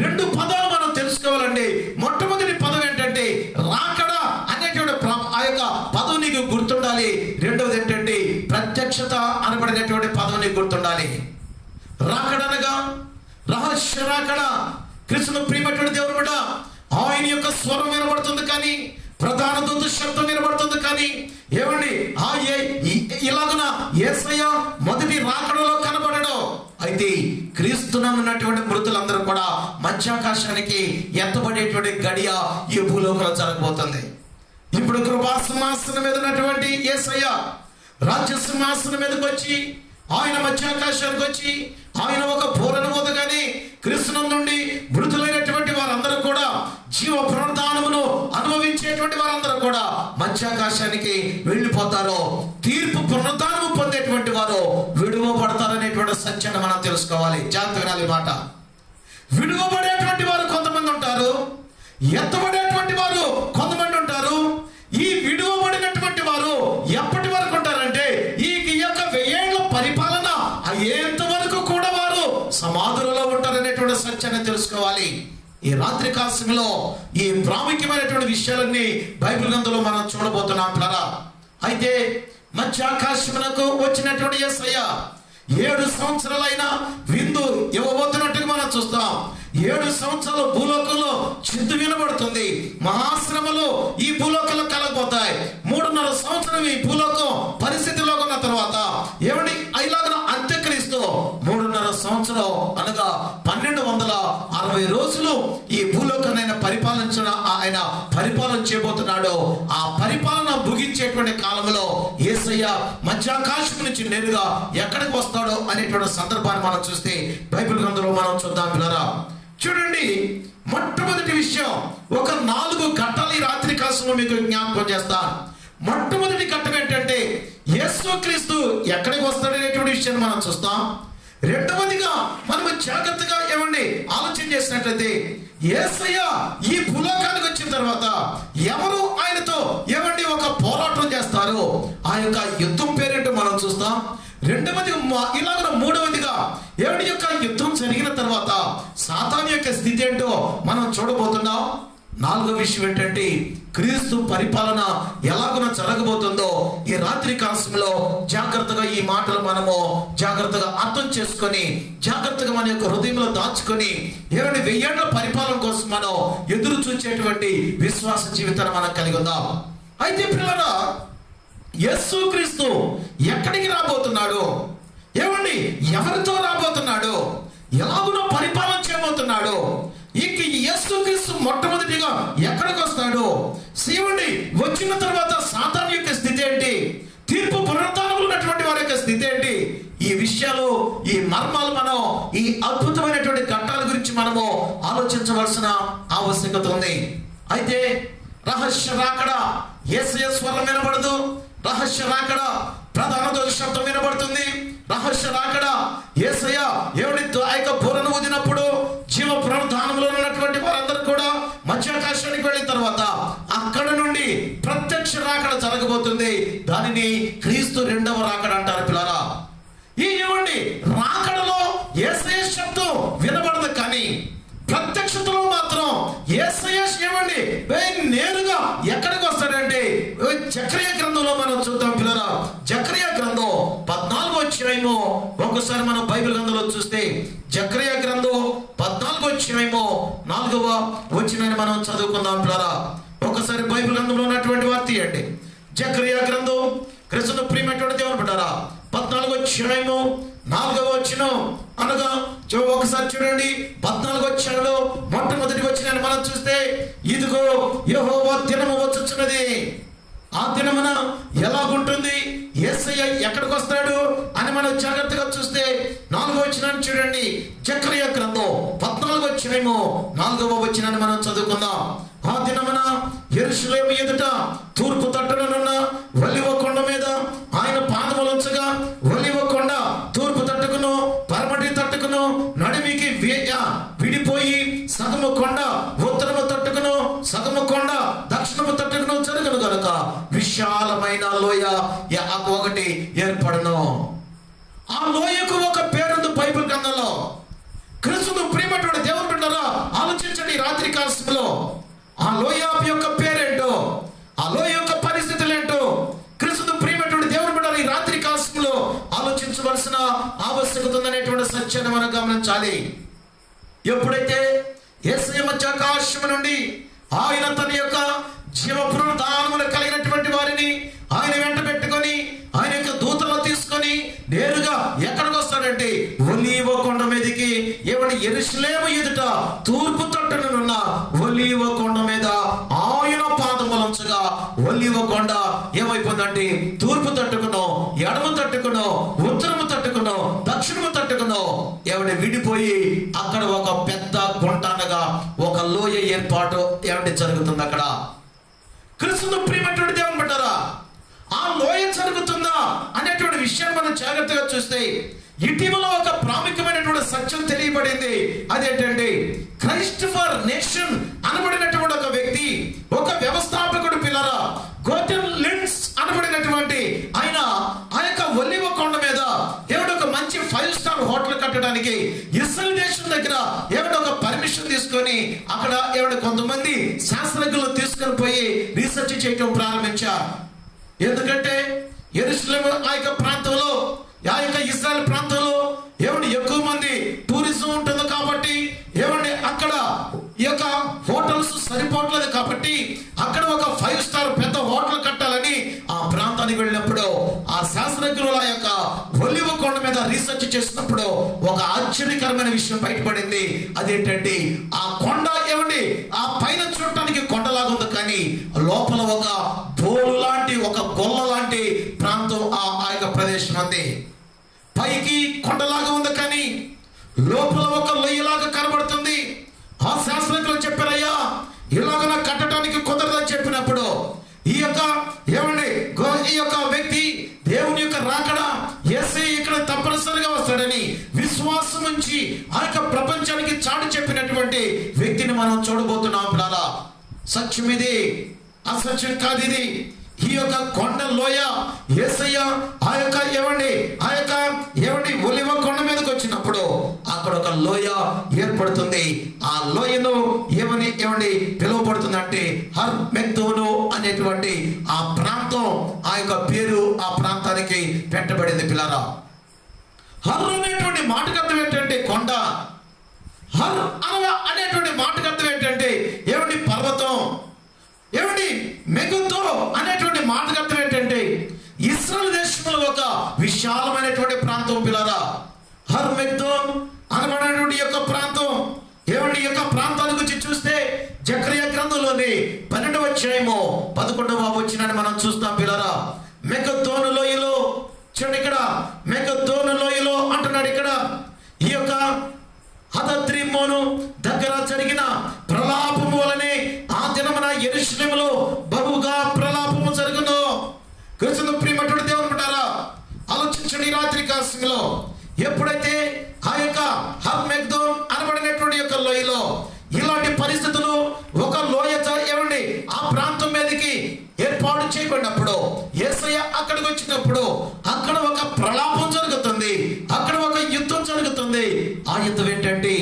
2 పదాలు మనం తెలుసుకోవాలండి. మొట్టమొదటి పదం ఏంటంటే రాకడా అనేటువంటి ఆ యొక్క పదం నీకు గుర్తుండాలి. రెండవది ఏంటంటే ప్రత్యక్షత అనబడినటువంటి పదం నీకు గుర్తుండాలి. రాకడనగా రహస్య రాకడ. క్రీస్తును ప్రియమైనటువంటి దేవుని బిడ్డ, ఆయన యొక్క స్వరం వినబడుతుంది, కానీ ప్రధాన దూత శబ్దం వినబడుతుంది, కానీ ఇలాగున యేసయ్య మొదటి రాకడలో కనబడడు. అయితే క్రీస్తునన్నటువంటి మృతులందరూ కూడా మధ్యాకాశానికి ఎత్తబడేటువంటి గడియ ఈ భూలోకంలో జరగబోతుంది. ఇప్పుడు కృపా సింహాసనం మీద ఉన్నటువంటి యేసయ్య రాజ్య సింహాసనం మీదకి వచ్చి, ఆయన మధ్యాకాశానికి వచ్చి, ఆయన ఒక పూరణ మోదగానే క్రీస్తునం నుండి మృతులైనటువంటి వారందరూ కూడా, జీవ పునరుద్ధానమును అనుభవించేటువంటి వారందరూ కూడా మధ్యాకాశానికి వెళ్ళిపోతారు. తీర్పు పునరుద్ధానము పొందేటువంటి వారు విడువబడతారనేటువంటి సత్యాన్ని మనం తెలుసుకోవాలి. జాగ్రత్త వినాలి మాట. విడువబడేటువంటి వారు కొంతమంది ఉంటారు, ఎత్తబడేటువంటి వారు కొంతమంది ఉంటారు. ఈ విడువబడినటువంటి వారు ఎప్పటి వరకు ఉంటారంటే ఈ యొక్క 1000 ఏళ్ల పరిపాలన అయ్యేంత వరకు కూడా వారు సమాధులలో ఉంటారనేటువంటి సత్యాన్ని తెలుసుకోవాలి. ఈ రాత్రి కాల సమయంలో ఈ ప్రాముఖ్యమైనటువంటి విషయాలన్నీ బైబిల్ గ్రంథంలో మనం చూడబోతున్నాం పిల్లరా. అయితే మధ్య ఆకాశమునకు వచ్చినటువంటి యేసయ్య 7 సంవత్సరాలైన విందు ఇవ్వబోతున్నట్టుగా మనం చూస్తాం. 7 సంవత్సరాలు భూలోకంలో చిందు వినబడుతుంది. మహాశ్రమలు ఈ భూలోకంలో కలగబోతాయి. 3.5 సంవత్సరం ఈ భూలోకం పరిస్థితిలో ఉన్న తర్వాత ఏమండి ఇలాగ అంత్యక్రీస్తు 3.5 సంవత్సరం అనగా 1260 రోజులు ఈ భూలోకాన్ని ఆయన పరిపాలన చేయబోతున్నాడు. ఆ పరిపాలన ముగించేటువంటి కాలంలో యేసయ్య మధ్యాకాశం నుంచి నేరుగా ఎక్కడికి వస్తాడో అనేటువంటి సందర్భాన్ని మనం చూస్తే బైబిల్ గ్రంథంలో మనం చూద్దాం పిల్లరా. చూడండి, మొట్టమొదటి విషయం, ఒక 4 ఘట్టాలు ఈ రాత్రి కాలంలో మీకు జ్ఞాపకం చేస్తాను. మొట్టమొదటి ఘట్టం ఏంటంటే యేసుక్రీస్తు ఎక్కడికి వస్తాడనేటువంటి విషయాన్ని మనం చూస్తాం. రెండవదిగా మనము జాగ్రత్తగా ఏమండి ఆలోచన చేసినట్లయితే యేసయ్య ఈ భూలోకానికి వచ్చిన తర్వాత ఎవరు ఆయనతో ఏమండి ఒక పోరాటం చేస్తారు, ఆ యొక్క యుద్ధం పేరేంటో మనం చూస్తాం. మూడవదిగా ఎవరి యొక్క యుద్ధం జరిగిన తర్వాత సాతాను యొక్క స్థితి ఏంటో మనం చూడబోతున్నాం. 4వ విషయం ఏంటంటే క్రీస్తు పరిపాలన ఎలాగున జరగబోతుందో ఈ రాత్రి కాలంలో జాగ్రత్తగా ఈ మాటలు మనము జాగ్రత్తగా అర్థం చేసుకొని జాగ్రత్తగా మన యొక్క హృదయంలో దాచుకొని ఏమంటే 1000 ఏళ్ల పరిపాలన కోసం మనం ఎదురు చూసేటువంటి విశ్వాస జీవితాన్ని మనం కలిగి ఉందాం. అయితే పిల్లరా, యేసుక్రీస్తు ఎక్కడికి రాబోతున్నాడు, ఏమండి ఎవరితో రాబోతున్నాడు, ఎలాగునో పరిపాలన చేయబోతున్నాడు, ఇక యేసుక్రీస్తు మొట్టమొదటిగా ఎక్కడికి వస్తాడు, శివుడి వచ్చిన తర్వాత సాతాను యొక్క స్థితి ఏంటి, తీర్పు పునరుద్ధానంలో ఉన్నటువంటి వారి యొక్క స్థితి ఏంటి, ఈ విషయాలు ఈ మర్మాలు మనం ఈ అద్భుతమైనటువంటి ఘట్టాల గురించి మనము ఆలోచించవలసిన ఆవశ్యకత ఉంది. అయితే రహస్య రాకడ యేసయ్య స్వరం వినబడదు, రహస్య రాకడ ప్రధాన దూత శబ్దం వినబడుతుంది. రహస్య రాకడ యేసయ్య ఎవరితో ఆ యొక్క బూరను ఊదినప్పుడు జీవ పునరుద్ధానంలో ఉన్నటువంటి వారందరూ కూడా మధ్యాకాశానికి వెళ్ళిన తర్వాత అక్కడ నుండి ప్రత్యక్ష రాకడ జరగబోతుంది. దానిని క్రీస్తు 2వ రాకడ అంటారు పిల్లరా. ఈ ఏమండి రాకడలో యేసయ్య శబ్దం వినబడదు, కానీ ప్రత్యక్షతలో మాత్రం యేసయ్య ఏమండి నేరుగా ఎక్కడికి వస్తాడంటే జకర్యా గ్రంథంలో మనం చూద్దాం పిల్లరా. జకర్యా గ్రంథం 14వ అధ్యాయము ఒకసారి మనం బైబిల్ గ్రంథంలో చూస్తే జకర్యా గ్రంథం 14వ అధ్యాయము 4వ వచనాన్ని మనం చదువుకుందాం పిల్లరా. ఒకసారి బైబిల్ గ్రంథంలో ఉన్నటువంటి వారు తీయండి. జకర్యా గ్రంథం క్రీస్తును ప్రియమైనటువంటి దేవుని బిడ్డలారా 14వ అధ్యాయము 4వ వచనం అనగా ఒకసారి చూడండి. 14వ అధ్యాయంలో మొట్టమొదటి వచనాన్ని మనం చూస్తే ఇదిగో యెహోవా దినము వచ్చుచున్నది, ఆ దినమున ఎలాగుంటుంది, యేసయ్య ఎక్కడికి వస్తాడు అని మనం జాగ్రత్తగా చూస్తే 4వ వచనాన్ని చూడండి. జకర్యా గ్రంథం 14వ అధ్యాయము 4వ వచనాన్ని మనం చదువుకుందాం. ఆ దినమున యెరూషలేము ఎదుట తూర్పు తట్టునున్న ఒలీవ కొండ మీద ఆయన పాదములు ఉంచగా ఒలీవ కొండ తూర్పు తట్టుకును పరమటి తట్టుకును నడిమికి విడిపోయి సగము కొండ ఉత్తరము తట్టుకును సగము కొండ దక్షిణము తట్టుకును జరుగును గనుక విశాలమైన లోయ ఒకటి ఏర్పడను. ఆ లోయకు ఒక పేరుంది బైబిల్ గ్రంథంలో. క్రీస్తును ప్రియమైనటువంటి దేవుని బిడ్డలారా ఆలోచించండి. రాత్రి కాలంలో ఆ లోయ యొక్క పేరేంటో, ఆ లోయ యొక్క పరిస్థితులు ఏంటో క్రీస్తును ప్రియమైనటువంటి దేవుని బిడ్డలారా ఈ రాత్రి కాలంలో ఆలోచించవలసిన ఆవశ్యకత ఉందనేటువంటి సత్యాన్ని మనం గమనించాలి. ఎప్పుడైతే యేసయ్య మధ్యాకాశము నుండి ఆయన తన యొక్క జీవ పునరుద్ధానములు కలిగినటువంటి వారిని ఆయన వెంట పెట్టుకొని ఆయన యొక్క దూతలను తీసుకొని నేరుగా ఎక్కడికి వస్తాడంటే ఒలీవ కొండ మీదకి, ఏమని యెరూషలేము ఎదుట తూర్పు తట్టునున్న ఒలీవ కొండ మీద ఆయన పాదములు ఉంచగా ఒలీవ కొండ ఏమైపోయిందంటే తూర్పు తట్టుకునో ఎడమ తట్టుకునో ఉత్తరము తట్టుకునో దక్షిణము తట్టుకునో విడిపోయి అక్కడ ఒక పెద్ద గుంట అనగా ఒక ఏర్పాటు ఏమంటే జరుగుతుంది అక్కడ. క్రీస్తును ప్రియమైనటువంటి దేవుని బిడ్డలారా, ఆ లోయ జరుగుతుందా అనేటువంటి విషయాన్ని మనం జాగ్రత్తగా చూస్తే ఇటీవల ఒక ప్రాముఖ్యమైనటువంటి సత్యం తెలియబడింది. అదేంటంటే క్రైస్టఫర్ నేషన్ అనబడినటువంటి ఒక వ్యక్తి, ఒక వ్యవస్థాపకుడు పిల్లరా, గోటన్ లిండ్స్ అనబడినటువంటి ఆయన ఆ యొక్క ఒలివ కొండ మీద ఏమిటి ఒక మంచి 5 స్టార్ హోటల్ కట్టడానికి ఇస్రాయల్ దేశం దగ్గర ఏమిటి ఒక పర్మిషన్ తీసుకొని అక్కడ ఏమిటి కొంతమంది శాస్త్రజ్ఞులు తీసుకొని పోయి రీసెర్చ్ చేయటం ప్రారంభించారు. ఎందుకంటే యెరూషలేము ఆ యొక్క ప్రాంతంలో, ఆ యొక్క ఇజ్రాయెల్ ప్రాంతంలో ఏమండి ఎక్కువ మంది టూరిజం ఉంటుంది కాబట్టి ఏమండి అక్కడ ఈ యొక్క హోటల్స్ సరిపోవట్లేదు కాబట్టి అక్కడ ఒక 5 స్టార్ పెద్ద హోటల్ కట్టాలని ఆ ప్రాంతానికి వెళ్ళినప్పుడు ఆ శాస్త్రజ్ఞుల యొక్క ఒలివ కొండ మీద రీసెర్చ్ చేసినప్పుడు ఒక ఆశ్చర్యకరమైన విషయం బయటపడింది. అదేంటంటే ఆ కొండ ఏమండి ఆ పైన చూడటానికి కొండలాగా ఉంది, కానీ లోపల ఒక బోలు లాంటి, ఒక గొల్ల లాంటి ప్రాంతం ఆ యొక్క ప్రదేశం ఉంది. పైకి కొండలాగా ఉంది, కానీ లోపల ఒక లొయ్యలాగా కనబడుతుంది. ఆ శాస్త్రజ్ఞులు చెప్పారయ్యా ఇలాగ కట్టడానికి కుదరదని చెప్పినప్పుడు ఈ యొక్క ఏమండి ఈ యొక్క వ్యక్తి దేవుని యొక్క రాకడ యేసే ఇక్కడ తప్పనిసరిగా వస్తాడని విశ్వాసం ఉంచి ఆ యొక్క ప్రపంచానికి చాటి చెప్పినటువంటి వ్యక్తిని మనం చూడబోతున్నాం పిల్లలా. సత్యం ఇది, అసత్యం కాదు ఇది. ఈ యొక్క కొండ లోయ యేసయ్య ఆ యొక్క ఏమండి ఒలివ కొండ మీదకి వచ్చినప్పుడు అక్కడ ఒక లోయ ఏర్పడుతుంది. ఆ లోయను ఏమండి పిలువబడుతుంది అంటే హర్మెగ్దోను అనేటువంటి ఆ ప్రాంతం, ఆ యొక్క పేరు ఆ ప్రాంతానికి పెట్టబడింది పిల్లరా. హర్ అనేటువంటి మాటకు అర్థం ఏంటంటే కొండ. హర్ అనేటువంటి మాటకు అర్థం ఏంటంటే ఏమండి పర్వతం. ఏమండి మెగుతో అనేటువంటి మాటకు అర్థం ఏంటంటే ఇశ్రాయేలు దేశంలో ఒక విశాలమైనటువంటి ప్రాంతం పిల్లరా. హర్ మెగ్దోన్ అనబడినటువంటి యొక్క ప్రాంతం. ఏమండి ఈ యొక్క ప్రాంతాల గురించి చూస్తే జకర్యా గ్రంథంలోని 12వ అధ్యాయము 11వ వచనాన్ని మనం చూస్తాం పిల్లరా. మెగద్దోను లోయలో చూడండి, ఇక్కడ మెగద్దోను లోయలో అంటున్నాడు. ఇక్కడ ఈ యొక్క హదద్రిమ్మోను దగ్గర జరిగిన ప్రలాపము వలనే ఆ దినమున యెరూషలేములో బహుగా ప్రలాపము జరుగును. క్రీస్తును ప్రియమైనటువంటి దేవుని బిడ్డలారా, ఆలోచించండి. రాత్రి కాలంలో ఎప్పుడైతే ఆ యొక్క హర్మెగ్దోన్ అనబడినటువంటి యొక్క లోయలో ఇలాంటి పరిస్థితులు ఒక లోయ ఏమండి ఆ ప్రాంతం మీదకి ఏర్పాటు చేయబడినప్పుడు యేసయ్య అక్కడికి వచ్చినప్పుడు అక్కడ ఒక ప్రలాపం జరుగుతుంది, అక్కడ ఒక యుద్ధం జరుగుతుంది. ఆ యుద్ధం ఏంటంటే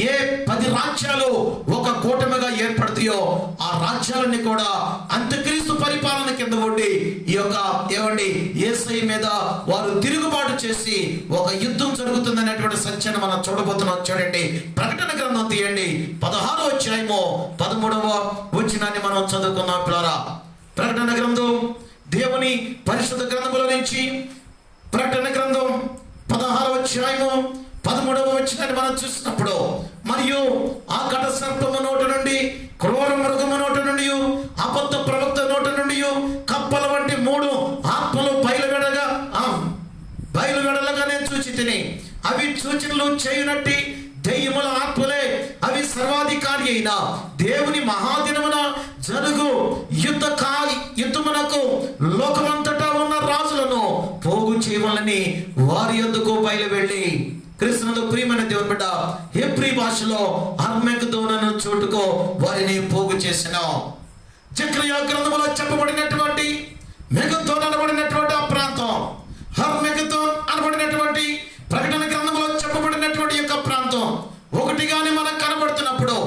ఏ 10 రాజ్యాలు ఒక కూటమిగా ఏర్పడతాయో ఆ రాజ్యాలన్నీ కూడా అంత్యక్రీస్తు పరిపాలన కింద ఉండి ఈ యొక్క యేసయ్య మీద వారు తిరుగుబాటు చేసి ఒక యుద్ధం జరుగుతుంది అనేటువంటి సత్యాన్ని మనం చూడబోతున్నాం. చూడండి, ప్రకటన గ్రంథం తీయండి, 16వ అధ్యాయము 13వ వచనాన్ని మనం చదువుకున్నాం పిల్లరా. ప్రకటన గ్రంథం దేవుని పరిశుద్ధ గ్రంథములో నుంచి ప్రకటన గ్రంథం 16వ అధ్యాయము 13వ వచనాన్ని మనం చూసినప్పుడు, మరియు ఆ ఘట సర్పము నోటి నుండి, క్రూర మృగము నోటి నుండి, అబద్ధ ప్రవక్త నోటి నుండి కప్పల వంటి 3 ఆత్మలు బయలువెడలగా నేను చూచి తిని, అవి సూచనలు చేయునట్టి దెయ్యముల ఆత్మలే. అవి సర్వాధికారి అయిన దేవుని మహాదినమున జరుగు యుద్ధమునకు లోకమంతటా ఉన్న రాజులను పోగు చేయవాలని వారి యొద్దకు బయలు వెళ్ళి. క్రీస్తునందు ప్రియమైన దేవుని బిడ్డ, హెబ్రీ భాషలో హర్మెగ్దోను చోటుకు వారిని పోగు చేసిన జకర్యా గ్రంథములో చెప్పబడినటువంటి మెగద్దోన్ అనబడినటువంటి ఆ ప్రాంతం, హర్మెగ్దోన్ అనబడినటువంటి ప్రకటన గ్రంథంలో చెప్పబడినటువంటి యొక్క ప్రాంతం ఒకటిగానే మనకు కనబడుతున్నప్పుడు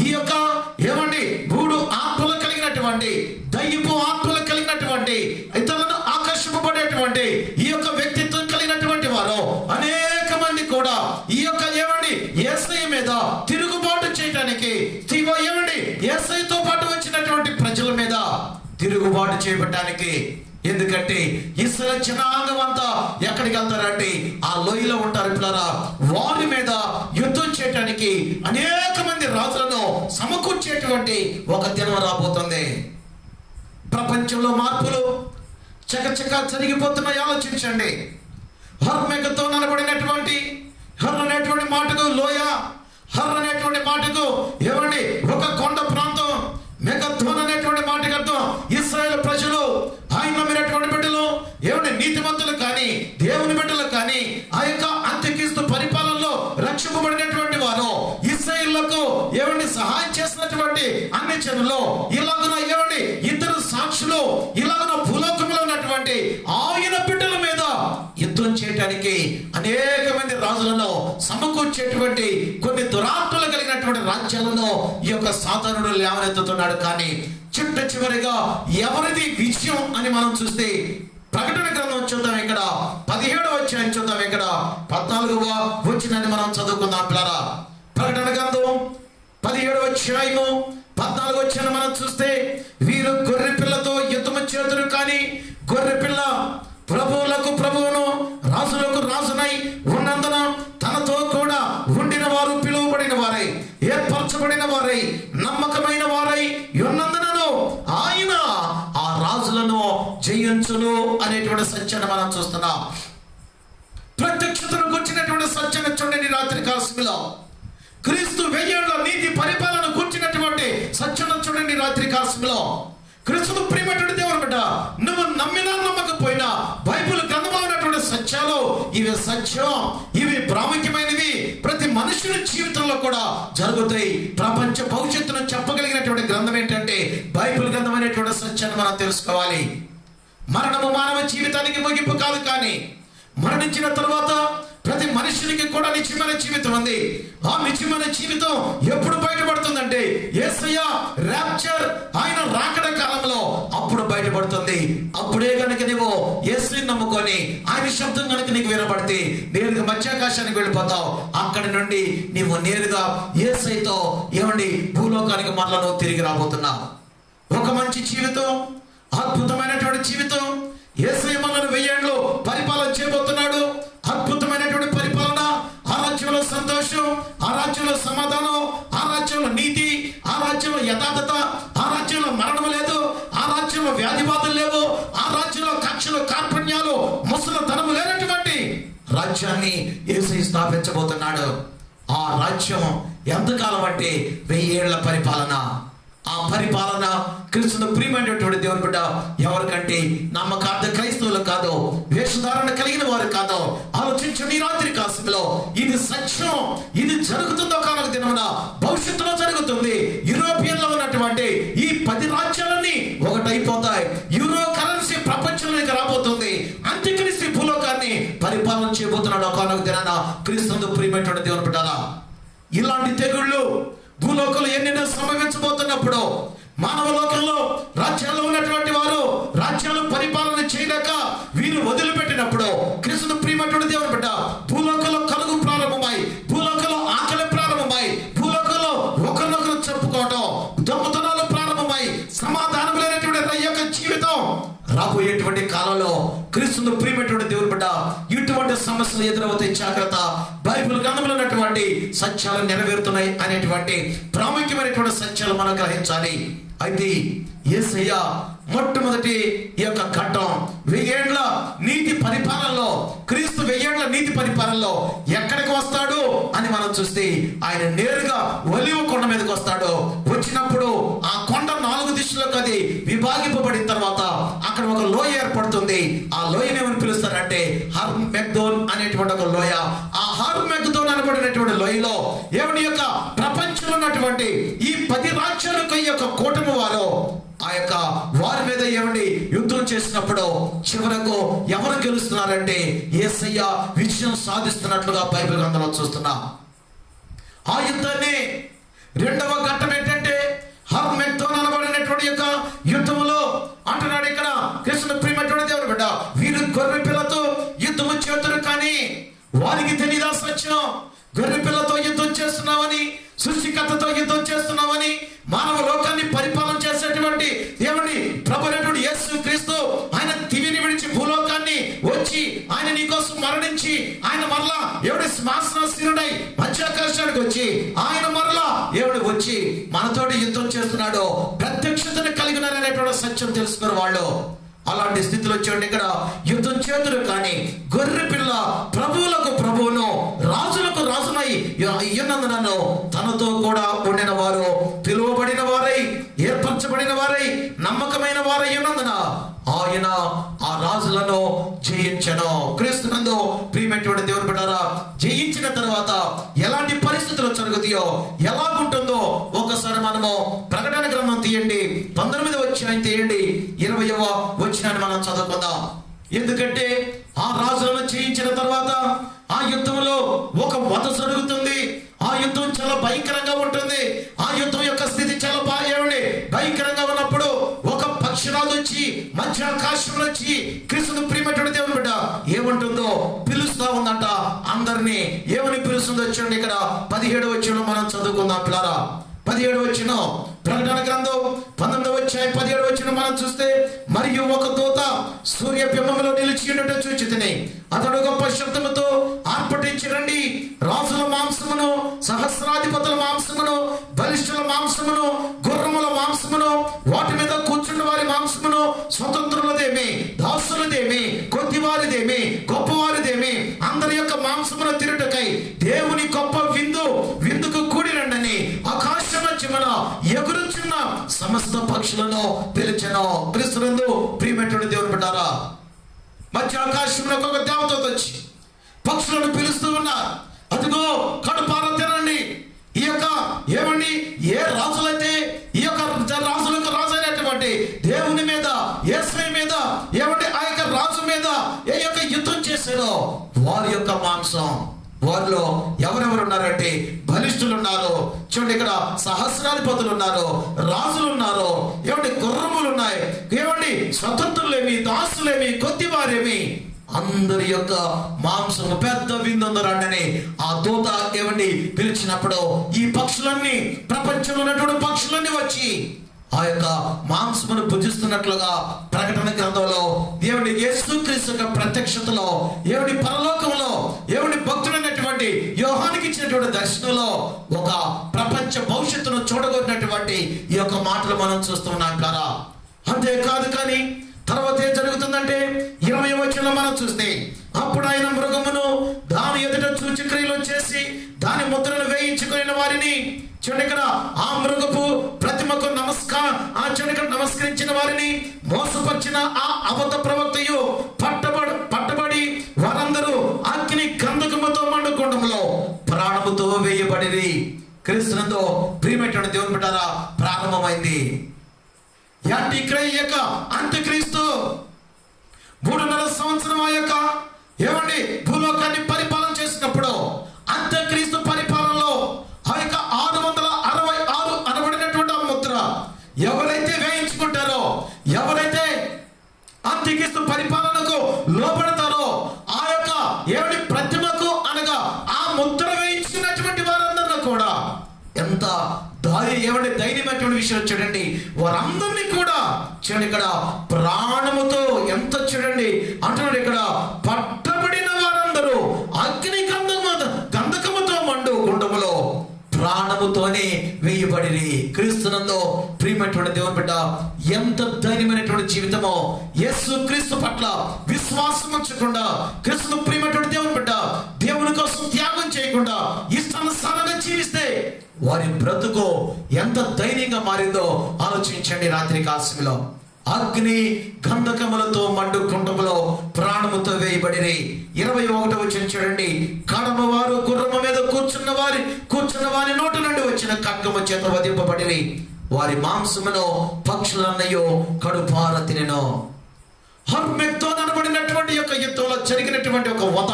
ఈ యొక్క మూడు ఆత్మలు కలిగినటువంటి దయ్యపు ఆత్మలు కలిగినటువంటి ఇతరులను ఆకర్షింపబడేటువంటి ఈ యొక్క వ్యక్తిత్వం కలిగినటువంటి వారు అనేక మంది కూడా ఈ యొక్క యేసయ్య మీద తిరుగుబాటు చేయడానికి యేసయ్యతో పాటు వచ్చినటువంటి ప్రజల మీద తిరుగుబాటు చేయబడటానికి. ఎందుకంటే ఇశ్రాయేలు జనాంగం అంతా ఎక్కడికి వెళ్తారంటే ఆ లోయలో ఉంటారు పిల్లరా. వారి మీద యుద్ధం చేయడానికి అనేక మంది రాజులను సమకూర్చేటువంటి ఒక దినం రాబోతుంది. ప్రపంచంలో మార్పులు చకచకా జరిగిపోతున్నాయి. ఆలోచించండి. హర్మెగ్దోన్ అనబడినటువంటి హర్ అనేటువంటి మాటకు లోయ, హర్ అనేటువంటి మాటకు ఏమండి ఒక కొండ ప్రాంతం, మెగద్దోన్ అనేటువంటి మాటకు అర్థం ఇశ్రాయేలు ప్రజలు, ఆయన నమ్మినటువంటి బిడ్డలు, ఏమండి నీతిమంతులు కానీ దేవుని బిడ్డలు కానీ ఆ యొక్క అంత్యక్రీస్తు పరిపాలనలో రక్షింపబడినటువంటి వారు, ఇశ్రాయేలులకు ఏమండి సహాయం చేసినటువంటి అన్ని జనులు, ఇలాగున ఏమండి ఇద్దరు సాక్షులు, ఇలాగున భూలోకంలో ఉన్నటువంటి ఆయన బిడ్డల మీద యుద్ధం చేయడానికి అనేక మంది రాజులను సమకూర్చేటువంటి కొన్ని దురాత్మలు కలిగినటువంటి రాజ్యాలను ఈ యొక్క సాతానుడు లేవనెత్తుతున్నాడు. కానీ చిట్ట చివరిగా ఎవరిది విజయం అని మనం చూస్తే ప్రకటన గ్రంథం చూద్దాం, ఇక్కడ 17వ అధ్యాయం చూద్దాం, ఇక్కడ 14వ వచనాన్ని మనం చదువుకుందాం పిల్లరా. ప్రకటన గ్రంథం 17వ అధ్యాయము 14వ వచనం మనం చూస్తే, వీరు గొర్రె పిల్లతో యుద్ధము చేతురు, కానీ గొర్రె పిల్ల ప్రభువులకు ప్రభువును రాజులకు రాజునై ఉన్నందున తనతో కూడా ఉండిన వారు పిలువబడిన వారై ఏర్పరచబడిన వారై నమ్మకమైన వారై ఉన్నందునను ఆయన ఆ రాజులను జయించును అనేటువంటి సత్యాన్ని మనం చూస్తున్నాం. ప్రత్యక్షతను కూర్చున్నటువంటి సత్యాన్ని చూడండి. రాత్రి కాలములో క్రీస్తు 1000 ఏళ్ల నీతి పరిపాలన కూర్చున్నటువంటి సత్యాన్ని చూడండి. రాత్రి కాలములో క్రీస్తు ప్రియమైనటువంటి దేవుని బిడ్డ, నువ్వు నమ్మినా నమ్మకపోయినా బైబిల్ గ్రంథంలో ఉన్నటువంటి సత్యాలు ఇవి సత్యం, ఇవి ప్రాముఖ్యమైనవి, ప్రతి మనుషుని జీవితంలో కూడా జరుగుతాయి. ప్రపంచ భవిష్యత్తును చెప్పగలిగినటువంటి గ్రంథం ఏంటంటే బైబిల్ గ్రంథం అనేటువంటి సత్యాన్ని మనం తెలుసుకోవాలి. మరణము మానవ జీవితానికి ముగింపు కాదు, కానీ మరణించిన తర్వాత ప్రతి మనుషునికి కూడా నిత్యమైన జీవితం ఉంది. ఆ నిత్యమైన జీవితం ఎప్పుడు బయటపడుతుందంటే యేసయ్య రాప్చర్, ఆయన రాకడ కాలంలో అప్పుడు బయటపడుతుంది. అప్పుడే కనుక నువ్వు యేసుని నమ్ముకొని ఆయన శబ్దం కనుక నీకు వినబడితే నేరుగా మధ్యాకాశానికి వెళ్ళిపోతావు. అక్కడి నుండి నీవు నేరుగా యేసయ్యతో ఏమండి భూలోకానికి మరలా నువ్వు తిరిగి రాబోతున్నావు. ఒక మంచి జీవితం, అద్భుతమైనటువంటి జీవితం. యేసయ్య మనల్ని 1000 ఏళ్ళు పరిపాలన చేయబోతున్నాడు. అద్భుతమైనటువంటి పరిపాలన, ఆ రాజ్యంలో సంతోషం, ఆ రాజ్యంలో సమాధానం, ఆ రాజ్యంలో నీతి, ఆ రాజ్యంలో యథార్థత, ఆ రాజ్యంలో మరణం లేదు, ఆ రాజ్యంలో వ్యాధి బాధలు లేవు, ఆ రాజ్యంలో కక్షలు కార్పణ్యాలు ముసలితనము లేనటువంటి రాజ్యాన్ని యేసయ్య స్థాపించబోతున్నాడు. ఆ రాజ్యం ఎంతకాలం అంటే 1000 ఏళ్ల పరిపాలన. ఆ పరిపాలన క్రీస్తు ప్రియమైనటువంటి దేవుని బిడ్డ ఎవరికంటే నమ్మకార్థ క్రైస్తవులు కాదు, వేషధారణ కలిగిన వారు కాదు. ఆలోచించండి. రాత్రి కాలంలో ఇది సత్యం, ఇది జరుగుతుందో కానొక దినమున భవిష్యత్తులో జరుగుతుంది. యూరోపియన్ లో ఉన్నటువంటి ఈ 10 రాజ్యాలన్నీ ఒకటైపోతాయి. యూరో కరెన్సీ ప్రపంచంలోకి రాబోతుంది. అంత్యక్రీస్తు భూలోకాన్ని పరిపాలన చేయబోతున్నాడు కానొక దినాన క్రీస్తు ప్రియమైనటువంటి దేవుని బిడ్డలా. ఇలాంటి తెగుళ్ళు భూలోకంలో ఎన్నెన్నో సంభవించబోతున్నప్పుడు, మానవ లోకంలో రాజ్యాల్లో ఉన్నటువంటి వారు రాజ్యాలు పరిపాలన చేయలేక వీరు వదిలిపెట్టినప్పుడు క్రీస్తు ప్రియమైనటువంటి దేవుని బిడ్డ భూలోకంలో కలుగు ప్రారంభమై, భూలోకంలో ఆకలి ప్రారంభమై, భూలోకంలో ఒకరినొకరు చెప్పుకోవడం, దొంగతనాలు ప్రారంభమై, సమాధానం లేనటువంటి యొక్క జీవితం రాబోయేటువంటి కాలంలో క్రీస్తు ప్రియమైనటువంటి దేవుని బిడ్డ ఇటువంటి సమస్యలు ఎదురవుతాయి. జాగ్రత్త. బైబిల్ గ్రంథంలో ఉన్నటువంటి సత్యాలు నెరవేరుతున్నాయి అనేటువంటి ప్రాముఖ్యమైనటువంటి సత్యాలు మనం గ్రహించాలి. అయితే యేసయ్య మొట్టమొదటి ఈ యొక్క ఘట్టం 1000 ఏళ్ల నీతి పరిపాలనలో, క్రీస్తు 1000 ఏళ్ల నీతి పరిపాలనలో ఎక్కడికి వస్తాడు అని మనం చూస్తే ఆయన నేరుగా ఒలీవ కొండ మీదకి వస్తాడు. వచ్చినప్పుడు ఆ కొండ 4 దిశలకు అది విభాగింపబడిన తర్వాత అక్కడ ఒక లోయ ఏర్పడుతుంది. ఆ లోయని ఏమని పిలుస్తారంటే హర్మెగ్దోన్ అనేటువంటి ఒక లోయ. ఆ హర్మెగ్దోన్ అనబడినటువంటి లోయలో ఏమని యొక్క ప్రపంచంలో ఉన్నటువంటి ఈ 10 రాజ్యాలకు ఈ యొక్క కూటమి వారు ఆ యొక్క వారి మీద ఏమండి యుద్ధం చేసినప్పుడు చివరకు ఎవరు గెలుస్తున్నారంటే యేసయ్య విజయం సాధిస్తున్నట్లుగా బైబిల్ గ్రంథంలో చూస్తున్నాం. ఆ యుద్ధాన్ని 2వ ఘట్టం ఏంటంటే హర్మెగ్దోన్ అనబడినటువంటి యొక్క యుద్ధములో అంటున్నాడు ఇక్కడ కృష్ణ ప్రియమైనటువంటి దేవుని బిడ్డ, వీరు గొర్రె పిల్లతో యుద్ధము చేతురు, కానీ వారికి తెలియదా సత్యం. గొర్రె పిల్లతో యుద్ధం చేస్తున్నామని, సృష్టికర్తతో యుద్ధం చేస్తున్నామని, మానవ లోకాన్ని పరిపాలన చేసేటువంటి దేవుని ప్రభువైనటువంటి యేసు క్రీస్తు ఆయన దివిని విడిచి భూలోకాన్ని వచ్చి ఆయన నీకోసం మరణించి ఆయన మరలా ఎవడి శ్వాసనశీలుడై మధ్యాకాశానికి వచ్చి ఆయన మరలా ఎవడు వచ్చి మనతోటి యుద్ధం చేస్తున్నాడో ప్రత్యక్షతను కలిగినారనేటువంటి సత్యం తెలుసుకున్న వాళ్ళు అలాంటి స్థితిలో చూడండి, ఇక్కడ యుద్ధం చేతులు కానీ గొర్రె పిల్ల ప్రభువులకు ప్రభువును రాజులకు రాజునై ఉన్నందునను తనతో కూడా ఉండిన వారు పిలువబడిన వారై ఏర్పరచబడిన వారై నమ్మకమైన వారై ఉన్నందున ఆయన ఆ రాజులను జయించను. క్రీస్తునందు ప్రియమైనటువంటి దేవుని బిడ్డలారా, జయించిన తర్వాత ఎలాంటి పరిస్థితులు జరుగుతాయో ఎలాగుంటుందో ఒకసారి మనము ప్రకటన గ్రంథం తీయండి, 19వ అధ్యాయం తీయండి, 20వ వచనాన్ని మనం చదువుకుందాం. ఎందుకంటే ఆ రాజులను జయించిన తర్వాత ఆ యుద్ధంలో ఒక వధ జరుగుతుంది. ఆ యుద్ధం చాలా భయంకరంగా ఉంటుంది. ఆ యుద్ధం యొక్క స్థితి చాలా భయంకరంగా ఉన్నప్పుడు ఒక పక్షిరాజు వచ్చి మధ్య ఆకాశంలో వచ్చి క్రీస్తును ప్రియమైనటువంటి దేవుని బిడ్డ ఏమంటుందో పిలుస్తా ఉందంట. అందరినీ ఏమని పిలుస్తుందో చూడండి, ఇక్కడ 17వ వచనం మనం చదువుకుందాం పిల్లరా. 17వ వచనం ప్రకటన గ్రంథం 19వ అధ్యాయం 17వ వచనం మనం చూస్తే, మరియు ఒక దూత సూర్య బింబములో నిలిచి ఉండటం చూచితిని. అతడు గొప్ప శబ్దముతో ఆర్భటించిరండి, రాజుల మాంసమును, సహస్రాధిపతుల మాంసమును, బలిష్ఠుల మాంసమును, గుర్రముల మాంసమును, వాటి మీద కూర్చున్న వారి మాంసమును, స్వతంత్రులదేమి, దాసులదేమి, కొద్దివారిదేమి, గొప్పవారిదేమి, అందరి యొక్క మాంసమును తిరుటకై దేవుని గొప్ప విందుకు కూడి రండని ఆకాశ మధ్యమున ఎగురుచున్న సమస్త పక్షులను పిలిచెను. క్రీస్తునందు ప్రియమైనటువంటి దేవుని బిడ్డలారా, మధ్య ఆకాశంలో ఒక దేవత వచ్చి పక్షులను పిలుస్తూ ఉన్నారు. అదిగో కడుపార తినండి. ఈ యొక్క ఏమండి ఏ రాజులైతే ఈ యొక్క రాజులకు రాజు అయినటువంటి దేవుని మీద, యేసయ్య మీద, ఏమండి ఆ యొక్క రాజు మీద ఏ యొక్క యుద్ధం చేశారో వారి యొక్క మాంసం, వారిలో ఎవరెవరు ఉన్నారంటే బలిష్ఠులు ఉన్నారు. చూడండి, ఇక్కడ సహస్రాధిపతులు ఉన్నారు, రాజులు ఉన్నారు, ఏమండి గుర్రములు ఉన్నాయి, ఏమండి స్వతంత్రులేమి, దాసులేమి, కొద్దివారేమి, అందరి యొక్క మాంసము పెద్ద విందు రండని ఆ దూత ఏమండి పిలిచినప్పుడు ఈ పక్షులన్నీ, ప్రపంచంలో ఉన్నటువంటి పక్షులన్నీ వచ్చి ఆ యొక్క మాంసమును భుజిస్తున్నట్లుగా ప్రకటన గ్రంథంలో దేవుని యేసుక్రీస్తు యొక్క ప్రత్యక్షతలో, దేవుని పరలోకంలో, దేవుని భక్తుడైనటువంటి యోహానికి ఇచ్చినటువంటి దర్శనంలో ఒక ప్రపంచ భవిష్యత్తును చూడగొట్టినటువంటి ఈ యొక్క మాటలు మనం చూస్తున్నాం కదా. అంతేకాదు కానీ తర్వాత ఏం జరుగుతుందంటే 20వ వచనంలో మనం చూస్తే, అప్పుడు ఆయన మృగమును దాని ఎదుట సూచక్రియలు చేసి దాని ముద్రను వేయించుకున్న వారిని, చూడండి ఇక్కడ ఆ మృగపు ప్రతిమకు నమస్కరించిన వారిని మోసపరిచిన ఆ అబద్ధ ప్రవక్తయు పట్టబడి వారందరూ అగ్ని గంధకముతో మండుకొండములో ప్రాణముతో వేయబడిరి. క్రీస్తునందు ప్రియమైనటువంటి దేవుని బిడ్డలారా, ప్రారంభమైంది అంత్యక్రీస్తు 3.5 సంవత్సరం ఆ యొక్క ఏమండి భూలోకాన్ని పరిపాలన చేసినప్పుడు అంత్యక్రీస్తు పరిపాలనలో ఆ యొక్క 666 అనబడినటువంటి ముద్ర ఎవరైతే వేయించుకుంటారో, ఎవరైతే అంత్యక్రీస్తు పరిపాలనకు లోపడతారో ఆ యొక్క ఏమండి ప్రతిమకు అనగా ఆ ముద్ర వేయించుకున్నటువంటి వారందరూ కూడా ఎంత ధైర్యమైనటువంటి విషయం చూడండి, వారందరినీ కూడా చూడండి ఇక్కడ ప్రాణముతో ఎంత చూడండి అంటున్నాడు, ఇక్కడ పట్టబడిన వారందరూ అగ్ని గంధకముతో మండు గుండములో ప్రాణముతోనే వేయబడిరి. క్రీస్తునందు ప్రియమైనటువంటి దేవుని బిడ్డ, ఎంత ధైర్యమైనటువంటి జీవితమో! యేసు క్రీస్తు పట్ల విశ్వాసం ఉంచకుండా, క్రీస్తు ప్రియమైనటువంటి దేవుని బిడ్డ దేవుని కోసం త్యాగం చేయకుండా ఇష్టానుసారంగా జీవిస్తే వారి బ్రతుకు ఎంత ధైర్యంగా మారిందో ఆలోచించండి. రాత్రి కాశీలో అగ్ని గంధకములతో మండు కుండములో ప్రాణముతో వేయబడిరి. 21వ వచనం చూడండి, కడమవారు గుర్రము మీద కూర్చున్న వారి నోటి నుండి వచ్చిన ఖడ్గము చేత వధింపబడిరి. వారి మాంసమును పక్షులన్నయో కడుపార తినెను. హర్మెగ్దోన్ అనబడినటువంటి యొక్క యుద్ధంలో జరిగినటువంటి ఒక వధ,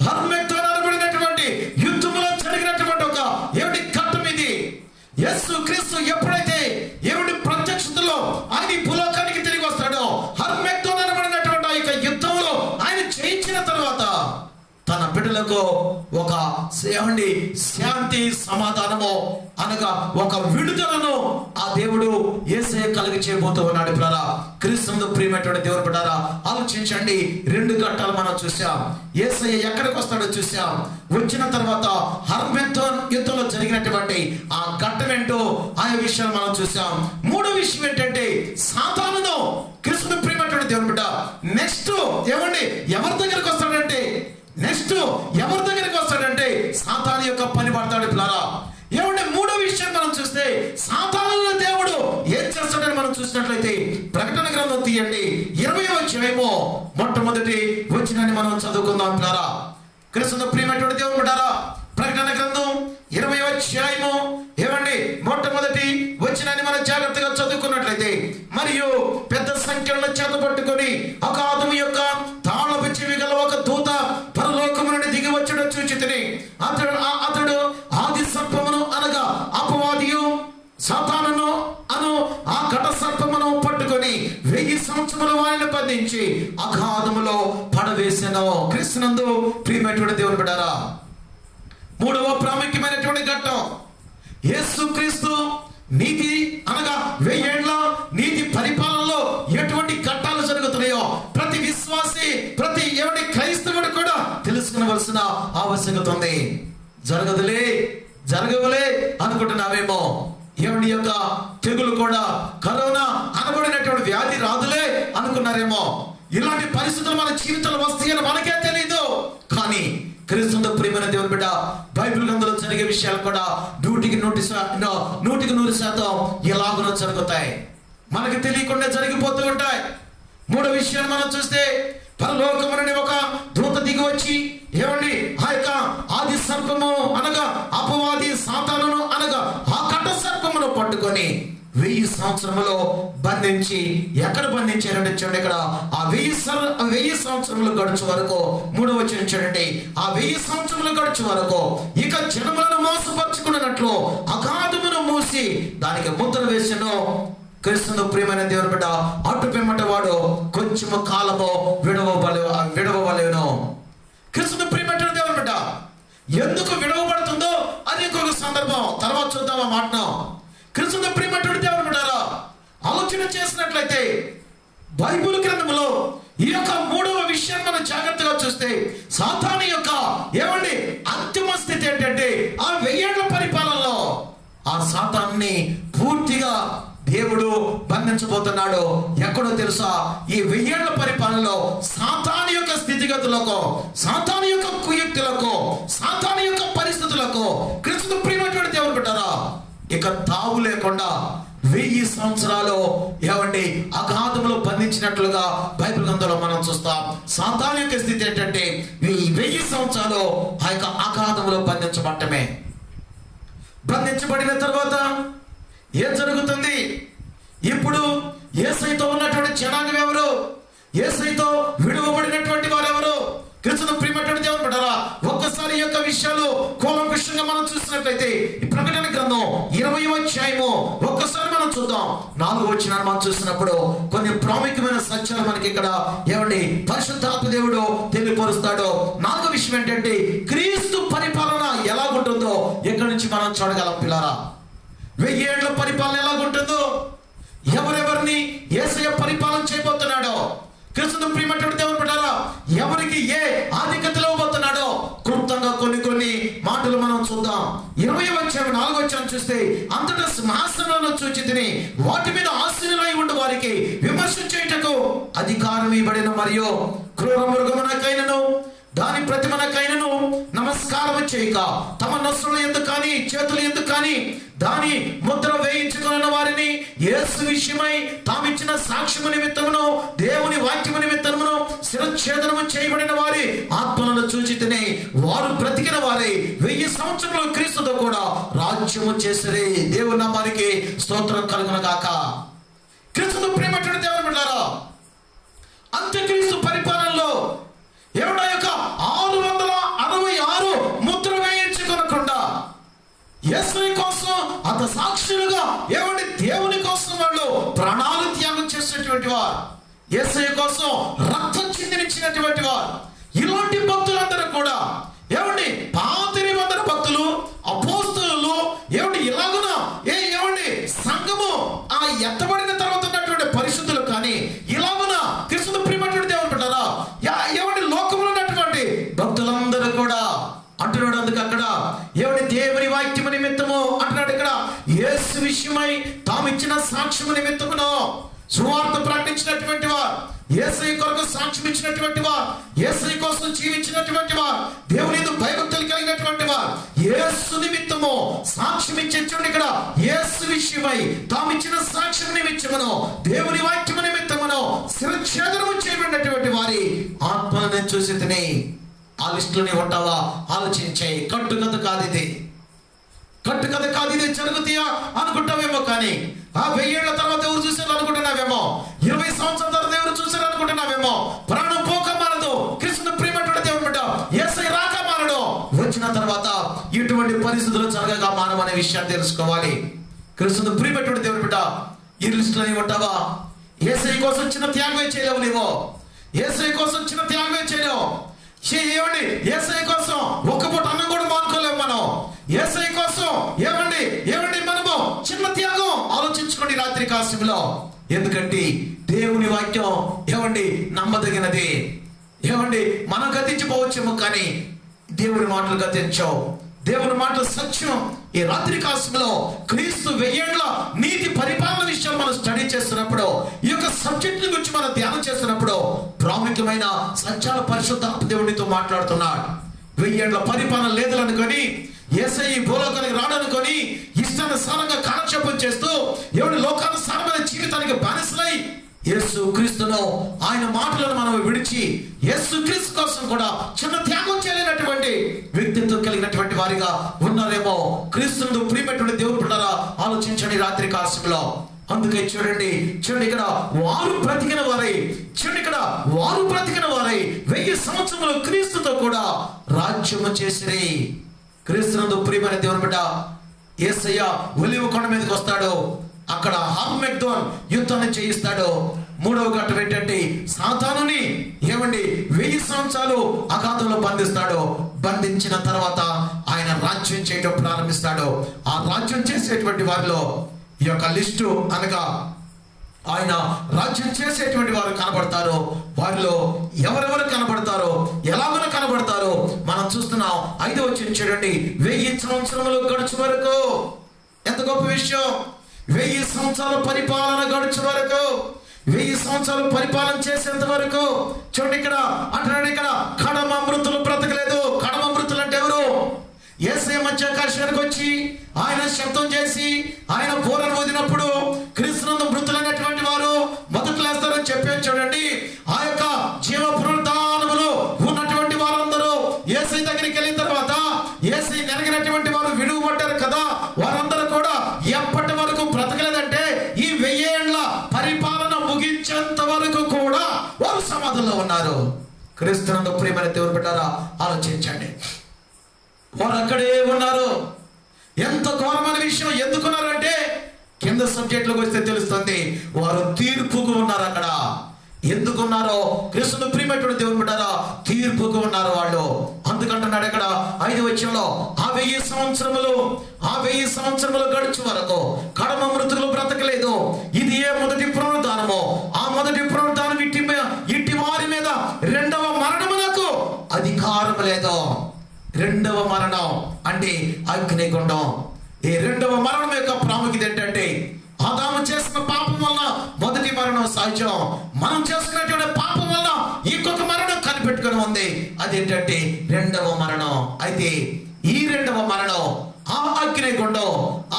హర్మెగ్దోన్ అనబడినటువంటి యుద్ధంలో జరిగినటువంటి ఒక ఏమిటి ఘట్టం ఇది. యేసు క్రీస్తు ఎప్పుడైతే ఏమిటి ప్రత్యక్షతలో ఆయన భూలోకానికి తిరిగి వస్తాడో, హర్మెగ్దోన్ అనబడినటువంటి ఆ యొక్క యుద్ధంలో ఆయన జయించిన తర్వాత తన బిడ్డలకు ఒక శాంతి సమాధానము అనగా ఒక విడుదలను ఆ దేవుడు యేసయ్య కలిగి చేయబోతూ ఉన్నాడు. పిల్లరా, క్రీస్తునందు ప్రియమైనటువంటి దేవుని బిడ్డలారా, ఆలోచించండి. 2 ఘట్టాలు మనం చూసాం. యేసయ్య ఎక్కడికి వస్తాడో చూసాం. వచ్చిన తర్వాత హర్మెగ్దోన్ యుద్ధంలో జరిగినటువంటి ఆ ఘట్టం ఏంటో ఆ విషయాలు మనం చూసాం. 3వ విషయం ఏంటంటే సాతానును క్రీస్తును ప్రియమైన ప్రియమైనటువంటి దేవుని బిడ్డ, నెక్స్ట్ ఏమండి ఎవరి దగ్గరికి వస్తాడంటే సాతాను యొక్క పని పడతాడు పిల్లారా. ఏమంటే మూడో విషయం మనం చూస్తే సాతానుల దేవుడు ఏం చేస్తాడని మనం చూసినట్లయితే ప్రకటన గ్రంథం తీయండి 20వ అధ్యాయము మొట్టమొదటి వచనాన్ని మనం చదువుకుందాం పిల్లారా. క్రీస్తునందు ప్రియమైనటువంటి దేవుని బిడ్డారా, ప్రకటన గ్రంథం 20వ అధ్యాయము ఏమండి మొట్టమొదటి వచనాన్ని మనం జాగ్రత్తగా చదువుకున్నట్లయితే, మరియు పెద్ద సంఖ్యలో చేత పట్టుకొని అగాధము యొక్క తాళపు చెవి గల ఒక దూత పరలోకము నుండి దిగి వచ్చుట చూచితిని. అతడు ఆది సర్పమును అనగా అపవాదియు సాతానును అను ఆ ఘట సర్పమును పట్టుకొని 1000 సంవత్సరముల వారిని బంధించి అగాధములో పడవేసెను. క్రీస్తునందు ప్రియమైనటువంటి దేవుని బిడ్డారా, మూడవ ప్రాముఖ్యమైనటువంటి ఘట్టం యేసుక్రీస్తు నీతి అనగా 1000 ఏళ్ల నీతి పరిపాలనలో ఎటువంటి ఘట్టాలు జరుగుతున్నాయో ప్రతి విశ్వాసి, ప్రతి క్రైస్తవుడు కూడా తెలుసుకునవలసిన ఆవశ్యకత ఉంది. జరగవులే అనుకుంటున్నావేమో. ఎవడి యొక్క తెగులు కూడా కరోనా అనబడినటువంటి వ్యాధి రాదులే అనుకున్నారేమో. ఇలాంటి పరిస్థితులు మన జీవితంలో వస్తాయని మనకే తెలియదు. కానీ క్రీస్తునందు ప్రియమైన దేవుని బిడ్డ, బైబిల్ గ్రంథంలో జరిగే విషయాలు కూడా 100% ఎలాగో జరుగుతాయి, మనకి తెలియకుండా జరిగిపోతూ ఉంటాయి. మూడో విషయాన్ని మనం చూస్తే పరలోకము నుండి ఒక దూత దిగి వచ్చి ఏమండి ఆ యొక్క ఆది సర్పము అనగా అపవాది సాతానును అనగా ఆ ఘట సర్పమును పట్టుకొని 1000 సంవత్సరములో బంధించి, ఎక్కడ బంధించారంటే చూడండి ఇక్కడ ఆ 1000 సంవత్సరములు గడుచు వరకు, మూడవ వచనం చూడండి, ఆ 1000 సంవత్సరములు గడుచు వరకు ఇక జనములను మోసపరుచుకున్నట్లు అగాధమును మూసి దానికి ముద్ర వేసెను. క్రీస్తునందు ప్రియమైన దేవుని బిడ్డ, అటు పిమ్మట వాడు కొంచెము కాలము విడవవలెను. క్రీస్తునందు ప్రియమైన దేవుని బిడ్డ, ఎందుకు విడవబడుతుందో అది ఇంకొక సందర్భం, తర్వాత చూద్దాం ఆ మాటను. క్రీస్తునందు ప్రియమైనటువంటి దేవుని బిడ్డలారా, ఆలోచన చేసినట్లయితే బైబిల్ గ్రంథంలో ఈ యొక్క మూడవ విషయాన్ని మనం జాగ్రత్తగా చూస్తే సాతాను యొక్క అంతిమ స్థితి ఏంటంటే ఆ 1000 ఏళ్ల పరిపాలనలో ఆ సాతాన్ని పూర్తిగా దేవుడు బంధించబోతున్నాడు. ఎక్కడో తెలుసా? ఈ 1000 ఏళ్ల పరిపాలనలో సాతాను యొక్క స్థితిగతులకు, సాతాను యొక్క కుయుక్తులకు, సాతాను యొక్క పరిస్థితులకు క్రీస్తునందు ప్రియమైనటువంటి దేవుని బిడ్డలారా ఇక తావు లేకుండా 1000 సంవత్సరాలు అగాధంలో బంధించినట్లుగా బైబిల్ గ్రంథంలో మనం చూస్తాం. సాతాను యొక్క స్థితి ఏంటంటే ఈ 1000 సంవత్సరాలు ఆ యొక్క అగాధంలో బంధించబడటమే. బంధించబడిన తర్వాత ఏం జరుగుతుంది? ఇప్పుడు యేసయ్యతో ఉన్నటువంటి జనాంగం ఎవరు? యేసయ్యతో విడువబడినటువంటి వారు ఎవరు? క్రీస్తునందు ప్రియమైనటువంటి దేవుని బిడ్డలారా, ఒక్కసారి ఈ యొక్క విషయాలు కూలంకషంగా మనం చూసినట్లయితే ఈ ప్రకటన గ్రంథం 20వ అధ్యాయము ఒక్కసారి మనం చూద్దాం. 4వ వచనాన్ని మనం చూసినప్పుడు కొన్ని ప్రాముఖ్యమైన సత్యాలు మనకి ఇక్కడ పరిశుద్ధాత్మ దేవుడు తెలియపరుస్తాడు. 4వ విషయం ఏంటంటే క్రీస్తు పరిపాలన ఎలాగుంటుందో ఎక్కడి నుంచి మనం చూడగలం పిల్లారా. 1000 ఏళ్ల పరిపాలన ఎలాగుంటుందో, ఎవరెవరిని యేసయ్య పరిపాలన చేయబోతున్నాడో, క్రీస్తునందు ప్రియమైనటువంటి దేవుని బిడ్డలారా ఎవరికి ఏ ఆధిక్యతలో ఇవ్వబోతున్నాడో క్లుప్తంగా కొన్ని మాటలు మనం చూద్దాం. 20వ అధ్యాయం 4వ వచనం చూస్తే అంతటా సింహాసనాలను చూచితిని, వాటి మీద ఆసీనులై ఉండు వారికి విమర్శ చేయుటకు అధికారం ఇవ్వబడిన మరియు క్రూర మృగమునకైనను దాని ప్రతిమనకైనను నమస్కారం చేయక తమ నొసలు ఎందుకు కానీ చేతులు ఎందుకు కానీ దాని ముద్ర వేయించుకున్న వారిని యేసు విషయమై తామిచ్చిన సాక్ష్యము నిమిత్తమును దేవుని వాక్యము నిమిత్తమును శిరచ్ఛేదనము చేయబడిన వారి ఆత్మలను చూచితిని, వారు బ్రతికిన వారే 1000 సంవత్సరాలు క్రీస్తుతో కూడా రాజ్యము చేసరే. దేవుని నామానికి స్తోత్రం కలుగును గాక. క్రీస్తుతో ప్రియమైనటువంటి దేవుని బిడ్డలారా, అంత్యక్రీస్తు పరిపాలనలో యొక్క 666 ముద్ర వేయించుకొనకుండా యేసయ్య కోసం అంత సాక్షులుగా దేవుని కోసం వాళ్ళు ప్రాణాలు త్యాగం చేసినటువంటి వారు, యేసయ్య కోసం రక్తం చిందించినటువంటి వారు, ఇలాంటి భక్తులందరూ కూడా పాత నిబంధన భక్తులు, అపోస్తలులు ఇలాగున సంఘము ఆ ఎత్తబడిన తర్వాత ఉన్నటువంటి పరిశుద్ధులు కానీ ఇలాగున క్రీస్తునందు ప్రియమైనటువంటి దేవుని బిడ్డలారా లోకంలో ఉన్నటువంటి భక్తులందరూ కూడా అంటున్నాడు. అందుకు అక్కడ దేవుని వాక్యము నిమిత్తము అంటున్నాడు. ఇక్కడ యేసు విషయమై తాము ఇచ్చిన సాక్ష్యము నిమిత్తమును సువార్త ప్రకటించినటువంటి వారు, యేసయ్య కొరకు సాక్ష్యం ఇచ్చినటువంటి వారు, యేసయ్య కోసం జీవించినటువంటి వారు, దేవుని యందు భయభక్తులు కలిగినటువంటి వారు, యేసు నిమిత్తము సాక్ష్యం ఇచ్చే చూడండి ఇక్కడ, యేసు విషయమై తాము ఇచ్చిన సాక్ష్యం నిమిత్తమును దేవుని వాక్యము నిమిత్తమును శిరఛేదనము చేయబడినటువంటి వారి ఆత్మలను చూసి తిని ఆ లిస్టులోనే ఉంటావా? ఆలోచించే. కట్టుకథ కాదు ఇది, కట్టుకథ కాదు ఇది. జరుగుతాయా అనుకుంటావేమో, కానీ ఆ 1000 ఏళ్ల తర్వాత ఎవరు చూశారు అనుకుంటున్నావేమో, 20 సంవత్సరాల తర్వాత ఎవరు చూశారు అనుకుంటున్నావేమో. ప్రాణం పోక మానదు, కృష్ణుడు ప్రియమైనటువంటి దేవుడు బిడ్డ, యేసయ్య రాక మానడు. వచ్చిన తర్వాత ఇటువంటి పరిస్థితులు జరగగా మానవనే విషయాన్ని తెలుసుకోవాలి. కృష్ణుడు ప్రియమైనటువంటి దేవుడు బిడ్డ, ఈ లిస్టులోనే ఉంటావా? యేసయ్య కోసం చిన్న త్యాగమే చేయలేవు నీవు, యేసయ్య కోసం చిన్న త్యాగమే చేయలేవు. ఏమండి, యేసయ్య కోసం ఒక్క పూట అన్నం కూడా మానుకోలేము మనం. యేసయ్య కోసం ఏమండి మనము చిన్న త్యాగం ఆలోచించుకోండి రాత్రి కాశంలో. ఎందుకంటే దేవుని వాక్యం నమ్మదగినది. మనం గతించిపోవచ్చేమో, కానీ దేవుని మాటలు గతించవు. దేవుని మాటలు సత్యం. ఈ రాత్రి కాశంలో క్రీస్తు 1000 ఏళ్ల నీతి పరిపాలన విషయాలు మనం స్టడీ చేస్తున్నప్పుడు, ఈ యొక్క సబ్జెక్ట్ గురించి మనం ధ్యానం చేస్తున్నప్పుడు ప్రాముఖ్యమైన సత్యాల పరిశుద్ధాత్మ దేవునితో మాట్లాడుతున్నాడు. 1000 ఏళ్ల పరిపాలన లేదనుకొని, యేసయ్య భూలోకానికి రాడనుకొని ఇష్టానుసారంగా కాలక్షేపం చేస్తూ లోకానుసారమైన జీవితానికి బానిసలై యేసు క్రీస్తును, ఆయన మాటలను మనం విడిచి యేసు క్రీస్తు కోసం కూడా చిన్న త్యాగం చేయలేనటువంటి వ్యక్తిత్వం కలిగినటువంటి వారిగా ఉన్నారేమో. క్రీస్తును ప్రియమైనటువంటి దేవుడు బిడ్డలారా, ఆలోచించండి రాత్రి కాశంలో. అందుకే చూడండి ఇక్కడ వారు బ్రతికిన వారై, వారు బ్రతికిన వారై 1000 సంవత్సరములు క్రీస్తుతో కూడా రాజ్యము చేసిరి. క్రీస్తునందు ప్రియమైన దేవుని బిడ్డ, యేసయ్య ఒలీవ కొండ మీదకి వస్తాడు. అక్కడ హార్మెగ్దోన్ యుద్ధాన్ని చేయిస్తాడు. 3వ ఘట్టం ఏంటంటే సాతానుని 1000 సంవత్సరాలు అగాధంలో బంధిస్తాడు. బంధించిన తర్వాత ఆయన రాజ్యం చేయడం ప్రారంభిస్తాడు. ఆ రాజ్యం చేసేటువంటి వారిలో ఈ యొక్క లిస్టు అనగా ఆయన రాజ్యం చేసేటువంటి వారు కనబడతారు. వారిలో ఎవరెవరు కనబడతారో, ఎలాగో కనబడతారో మనం చూస్తున్నాం. 5వ వచనం చూడండి. 1000 సంవత్సరములు గడుచు వరకు, ఎంత గొప్ప విషయం! 1000 సంవత్సరాల పరిపాలన గడుచు వరకు, 1000 సంవత్సరాలు పరిపాలన చేసేంత వరకు చూడండి ఇక్కడ అంటున్నాడు. ఇక్కడ కడమ మృతులు బ్రతకలేదు. కడమ మృతులు అంటే ఎవరు? యేసయ్య మధ్యాకాశానికి వచ్చి ఆయన శబ్దం చేసి ఆయన బూరను ఊదినప్పుడు క్రీస్తునందు మృతులైనటువంటి వారు మొదటి లేస్తారని చెప్పాను చూడండి. ఆ యొక్క జీవ పునరుద్ధానములు ఉన్నటువంటి వారందరూ యేసయ్య దగ్గరికి వెళ్ళిన తర్వాత యేసయ్య నెరగినటువంటి వారు విడువబడ్డారు కదా, వారందరూ కూడా ఎప్పటి వరకు బ్రతకలేదంటే ఈ 1000 ఏళ్ల పరిపాలన ముగించేంత వరకు కూడా వారు సమాధుల్లో ఉన్నారు. క్రీస్తునందు ప్రియమైన దేవుని బిడ్డలారా, ఆలోచించండి. వారు అక్కడే ఉన్నారు. ఎంత ఘోరమైన విషయం! ఎందుకున్నారు అంటే కింద సబ్జెక్టులోకి వస్తే తెలుస్తుంది. వారు తీర్పుకు ఉన్నారు. అక్కడ ఎందుకున్నారో క్రీస్తును ప్రియమైనటువంటి దేవుని బిడ్డలారా, తీర్పుకు ఉన్నారు వాళ్ళు. అందుకంటున్నాడు ఇక్కడ 5వ వచనంలో, ఆ 1000 సంవత్సరములు గడుచు వరకు కడమ మృతులు బ్రతకలేదు. ఇది ఏ మొదటి పునరుద్ధానమో, ఆ మొదటి పునరుద్ధానం ఇట్టి వారి మీద 2వ మరణమునకు అధికారం లేదు. 2వ మరణం అంటే అగ్నిగుండం. ఈ 2వ మరణం యొక్క ప్రాముఖ్యత ఏంటంటే, ఆదాము చేసిన పాపం వల్ల మొదటి మరణం సహజం. మనం చేసుకున్నటువంటి పాపం వల్ల ఇంకొక మరణం కనిపెట్టుకుని ఉంది. అదేంటంటే 2వ మరణం. అయితే ఈ 2వ మరణం, ఆ అగ్నిగుండం,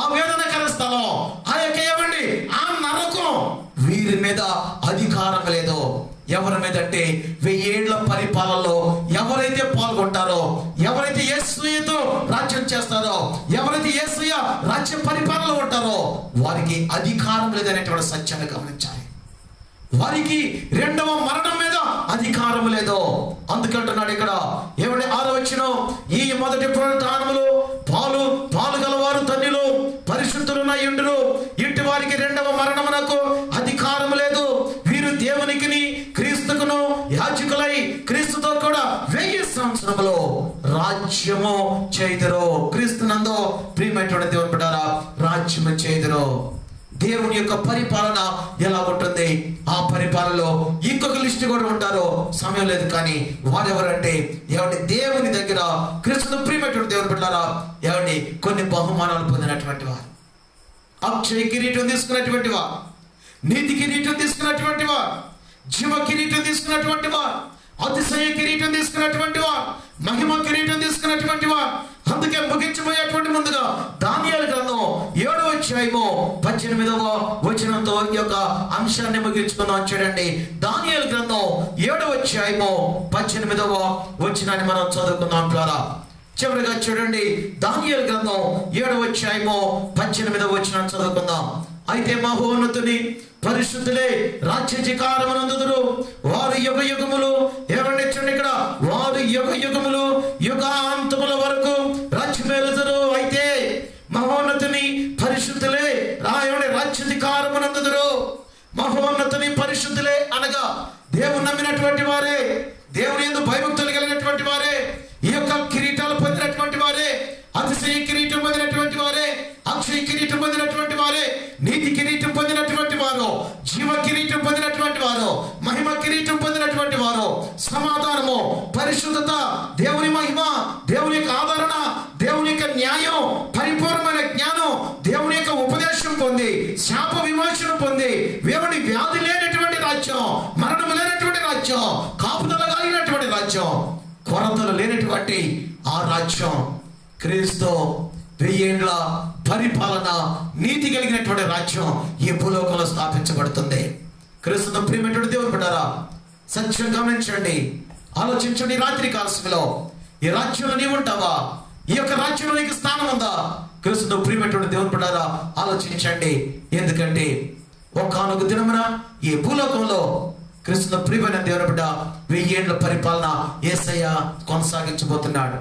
ఆ వేదనకర స్థలం, ఆ యొక్క ఆ నరకం, వీరి మీద అధికారం లేదు. ఎవరి మీద అంటే 1000 ఏళ్ల పరిపాలనలో ఎవరైతే పాల్గొంటారో, ఎవరైతే యేసయ్యతో రాజ్యం చేస్తారో, ఎవరైతే యేసయ్య రాజ్య పరిపాలనలో ఉంటారో వారికి అధికారం లేదనేటువంటి సత్యాన్ని గమనించాలి. వారికి 2వ మరణం మీద అధికారం లేదు. అందుకంటున్నాడు ఇక్కడ 6వ వచనం, ఈ మొదటి పునరుద్ధానములు పాలు గలవారు ధన్యులు, పరిశుద్ధులున్న ఇండులు, ఇట్టి వారికి 2వ మరణమునకు అధికారం లేదు. వీరు దేవునికిని క్రీస్తుకును యాజకులై క్రీస్తుతో కూడా 1000 సంవత్సరములు రాజ్యము చేయుదురు. క్రీస్తునందు ప్రియమైనటువంటి దేవుని బిడ్డలారా, రాజ్యము చేయుదురు. దేవుని యొక్క పరిపాలన ఎలా ఉంటుంది? ఆ పరిపాలనలో ఇంకొక లిస్ట్ కూడా ఉంటారో, సమయం లేదు. కానీ వారెవరంటే దేవుని దగ్గర క్రీస్తును ప్రియమైనటువంటి దేవుని బిడ్డలారా, కొన్ని బహుమానాలు పొందినటువంటి వారు, అక్షయ కిరీటం తీసుకున్నటువంటి వారు, నీతి కిరీటం తీసుకున్నటువంటి వారు, జీవ కిరీటం తీసుకున్నటువంటి వారు, అతిశయ కిరీటం తీసుకున్నటువంటి వారు, మహిమ కిరీటం తీసుకున్నటువంటి వారు. అందుకే ముగించబోయేటువంటి ముందుగా దానియేలు గ్రంథం 7వ అధ్యాయము 18వ వచనంతో ఈ యొక్క అంశాన్ని ముగించుకుందాం. చూడండి, దానియేలు గ్రంథం 7వ అధ్యాయము 18వ వచనాన్ని మనం చదువుకుందాం ద్వారా. చివరిగా చూడండి, దానియేలు గ్రంథం 7వ అధ్యాయము 18వ వచనాన్ని చదువుకుందాం. అయితే మహోన్నతుని పరిశుద్ధులే రాజ్యాధికారమునందుదురు, వారు యుగ యుగములు, ఏమండి చూడండి ఇక్కడ, వారు యుగ యుగములు యుగాంతముల వరకు రాజ్యమేలుదురు. అయితే మహోన్నతుని పరిశుద్ధులే రాజ్యాధికారమునందుదురు. మహోన్నతుని పరిశుద్ధులే అనగా దేవుని నమ్మినటువంటి వారే, దేవుని యందు భయభక్తులు కలిగినటువంటి వారే, ఈ యొక్క కిరీటాలు పొందినటువంటి వారే, అతిశయ కిరీటం పొందినటువంటి వారే, అక్షయ కిరీటం పొందినటువంటి వారే, నీతి కిరీటం పొందినటువంటి వారు, జీవ కిరీటం పొందినటువంటి వారు, మహిమ కిరీటం పొందినటువంటి వారు, సమాధానము, పరిశుద్ధత, దేవుని మహిమ, దేవుని యొక్క ఆదరణ, దేవుని యొక్క న్యాయం, పరిపూర్ణమైన జ్ఞానం, దేవుని యొక్క ఉపదేశం పొంది, శాప విమోచన పొంది, దేవుని వ్యాధి లేనటువంటి రాజ్యం, మరణం లేనటువంటి రాజ్యం, కాపుదల కలిగినటువంటి రాజ్యం, కొరతలు లేనటువంటి ఆ రాజ్యం, క్రీస్తు 1000 ఏళ్ల పరిపాలన, నీతి కలిగినటువంటి రాజ్యం ఈ భూలోకంలో స్థాపించబడుతుంది. క్రీస్తుతో ప్రియమైనటువంటి దేవుని బిడ్డలారా, సత్యం గమనించండి, ఆలోచించండి. రాత్రి కాలశంలో ఈ రాజ్యంలో నీవు ఉంటావా? ఈ యొక్క రాజ్యంలో నీకు స్థానం ఉందా? క్రీస్తుతో ప్రియమైనటువంటి దేవుని బిడ్డలారా, ఆలోచించండి. ఎందుకంటే ఒకానొక దినమున ఈ భూలోకంలో క్రీస్తుతో ప్రియమైన దేవుని బిడ్డ 1000 ఏళ్ల పరిపాలన యేసయ్య కొనసాగించబోతున్నాడు.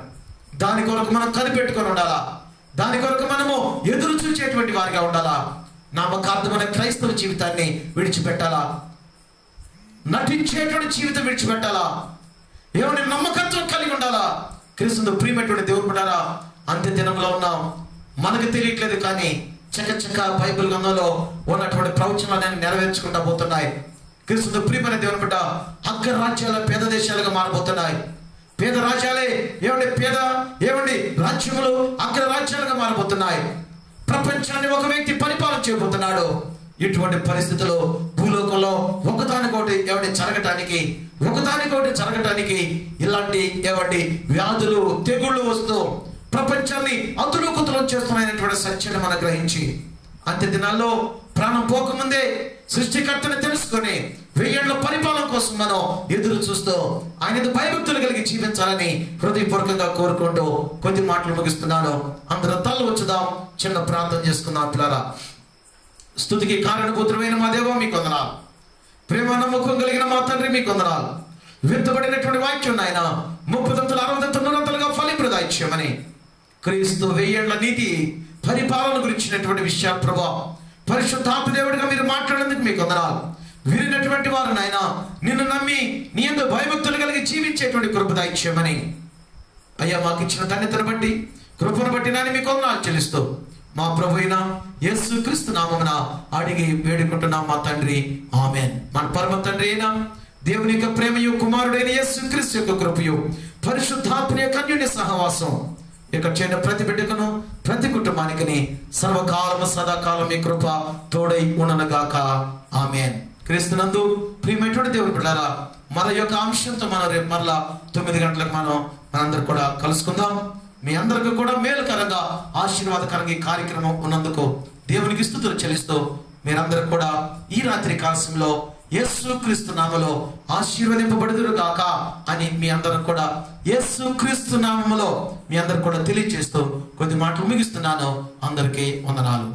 దాని కొరకు మనం కనిపెట్టుకొని ఉండాలా? దాని కొరకు మనము ఎదురు చూసేటువంటి వారిగా ఉండాలా? నామకార్థమైన క్రైస్తవ జీవితాన్ని విడిచిపెట్టాలా? నటించేటువంటి జీవితం విడిచిపెట్టాలా? ఏమైనా నమ్మకత్వం కలిగి ఉండాలా? క్రీస్తుతో ప్రియమైనటువంటి దేవుని బిడ్డలారా, అంత్య దినంలో ఉన్నాం, మనకు తెలియట్లేదు, కానీ చకచక బైబిల్ గ్రంథంలో ఉన్నటువంటి ప్రవచనాలను నెరవేర్చుకుంటా పోతున్నాయి. క్రీస్తుతో ప్రియమైన దేవుని బిడ్డ, అగ్ర రాజ్యాల పేద దేశాలుగా మారబోతున్నాయి. పేద రాజ్యాలే ఏమండి రాజ్యములు అగ్ర రాజ్యాలుగా మారబోతున్నాయి. ప్రపంచాన్ని ఒక వ్యక్తి పరిపాలన చేయబోతున్నాడు. ఇటువంటి పరిస్థితుల్లో భూలోకంలో ఒకదానికోటి జరగటానికి ఇలాంటి వ్యాధులు, తెగుళ్ళు వస్తూ ప్రపంచాన్ని అతులుకుతులు చేస్తున్నాయనేటువంటి సత్యాన్ని మనం గ్రహించి, అంత్య దినాల్లో ప్రాణం పోకముందే సృష్టికర్తని తెలుసుకొని 1000 ఏళ్ల పరిపాలన కోసం మనం ఎదురు చూస్తూ ఆయన భయభక్తులు కలిగి జీవించాలని హృదయపూర్వకంగా కోరుకుంటూ కొద్ది మాటలు ముగిస్తున్నాను. అందరం తల వచ్చుదాం, చిన్న ప్రార్థన చేసుకుందాం. పిల్లరా, స్తుతికి కారణభూతుడైన మా దేవా మీకు వందనాలు. ప్రేమ నమ్మకం కలిగిన మా తండ్రి మీకు వందనాలు. విత్తబడినటువంటి వాక్యం ఆయన 30 60 100 ఫలిప్రదాయిత్యమని క్రీస్తు 1000 ఏళ్ల నీతి పరిపాలన గురించినటువంటి విషయాలు ప్రభా, పరిశుద్ధాత్మ దేవుడిగా మీరు మాట్లాడేందుకు మీకు వందనాలు. విరినటువంటి వారు నాయన నిన్ను నమ్మి నీ యందు భయభక్తులు కలిగి జీవించేటువంటి కృప దయచేయమని అయ్యా మాకు ఇచ్చిన ధన్యతను బట్టి, కృపను బట్టి నాని మీకు వందనాలు చెల్లిస్తూ మా ప్రభు అయిన యేసుక్రీస్తు నామమున అడిగి వేడుకుంటున్నాం మా తండ్రి, ఆమేన్. మన పరమ తండ్రి అయిన దేవుని యొక్క ప్రేమయు, కుమారుడైన యేసుక్రీస్తు యొక్క కృపయు, పరిశుద్ధాత్మ యొక్క అన్యోన్య సహవాసం ఇక్కడ చేరిన ప్రతి బిడ్డకును, ప్రతి కుటుంబానికి సర్వకాలము సదాకాలం మీ కృప తోడై ఉండనుగాక, ఆమేన్. క్రీస్తునందు ప్రియమైనటువంటి దేవుని బిడ్డలారా, మన యొక్క అంశంతో మనం రేపు మరలా 9 గంటలకు మనందరూ కూడా కలుసుకుందాం. మీ అందరికీ కూడా మేలుకరంగా, ఆశీర్వాదకరంగా ఈ కార్యక్రమం ఉన్నందుకు దేవునికి స్తుతులు చెల్లిస్తూ మీరందరూ కూడా ఈ రాత్రి కాలశంలో యేసుక్రీస్తు నామములో ఆశీర్వదింపబడుదురు గాక అని మీ అందరూ కూడా యేసుక్రీస్తు నామములో మీ అందరూ కూడా తెలియజేస్తూ కొద్ది మాటలు ముగిస్తున్నాను. అందరికీ వందనాలు.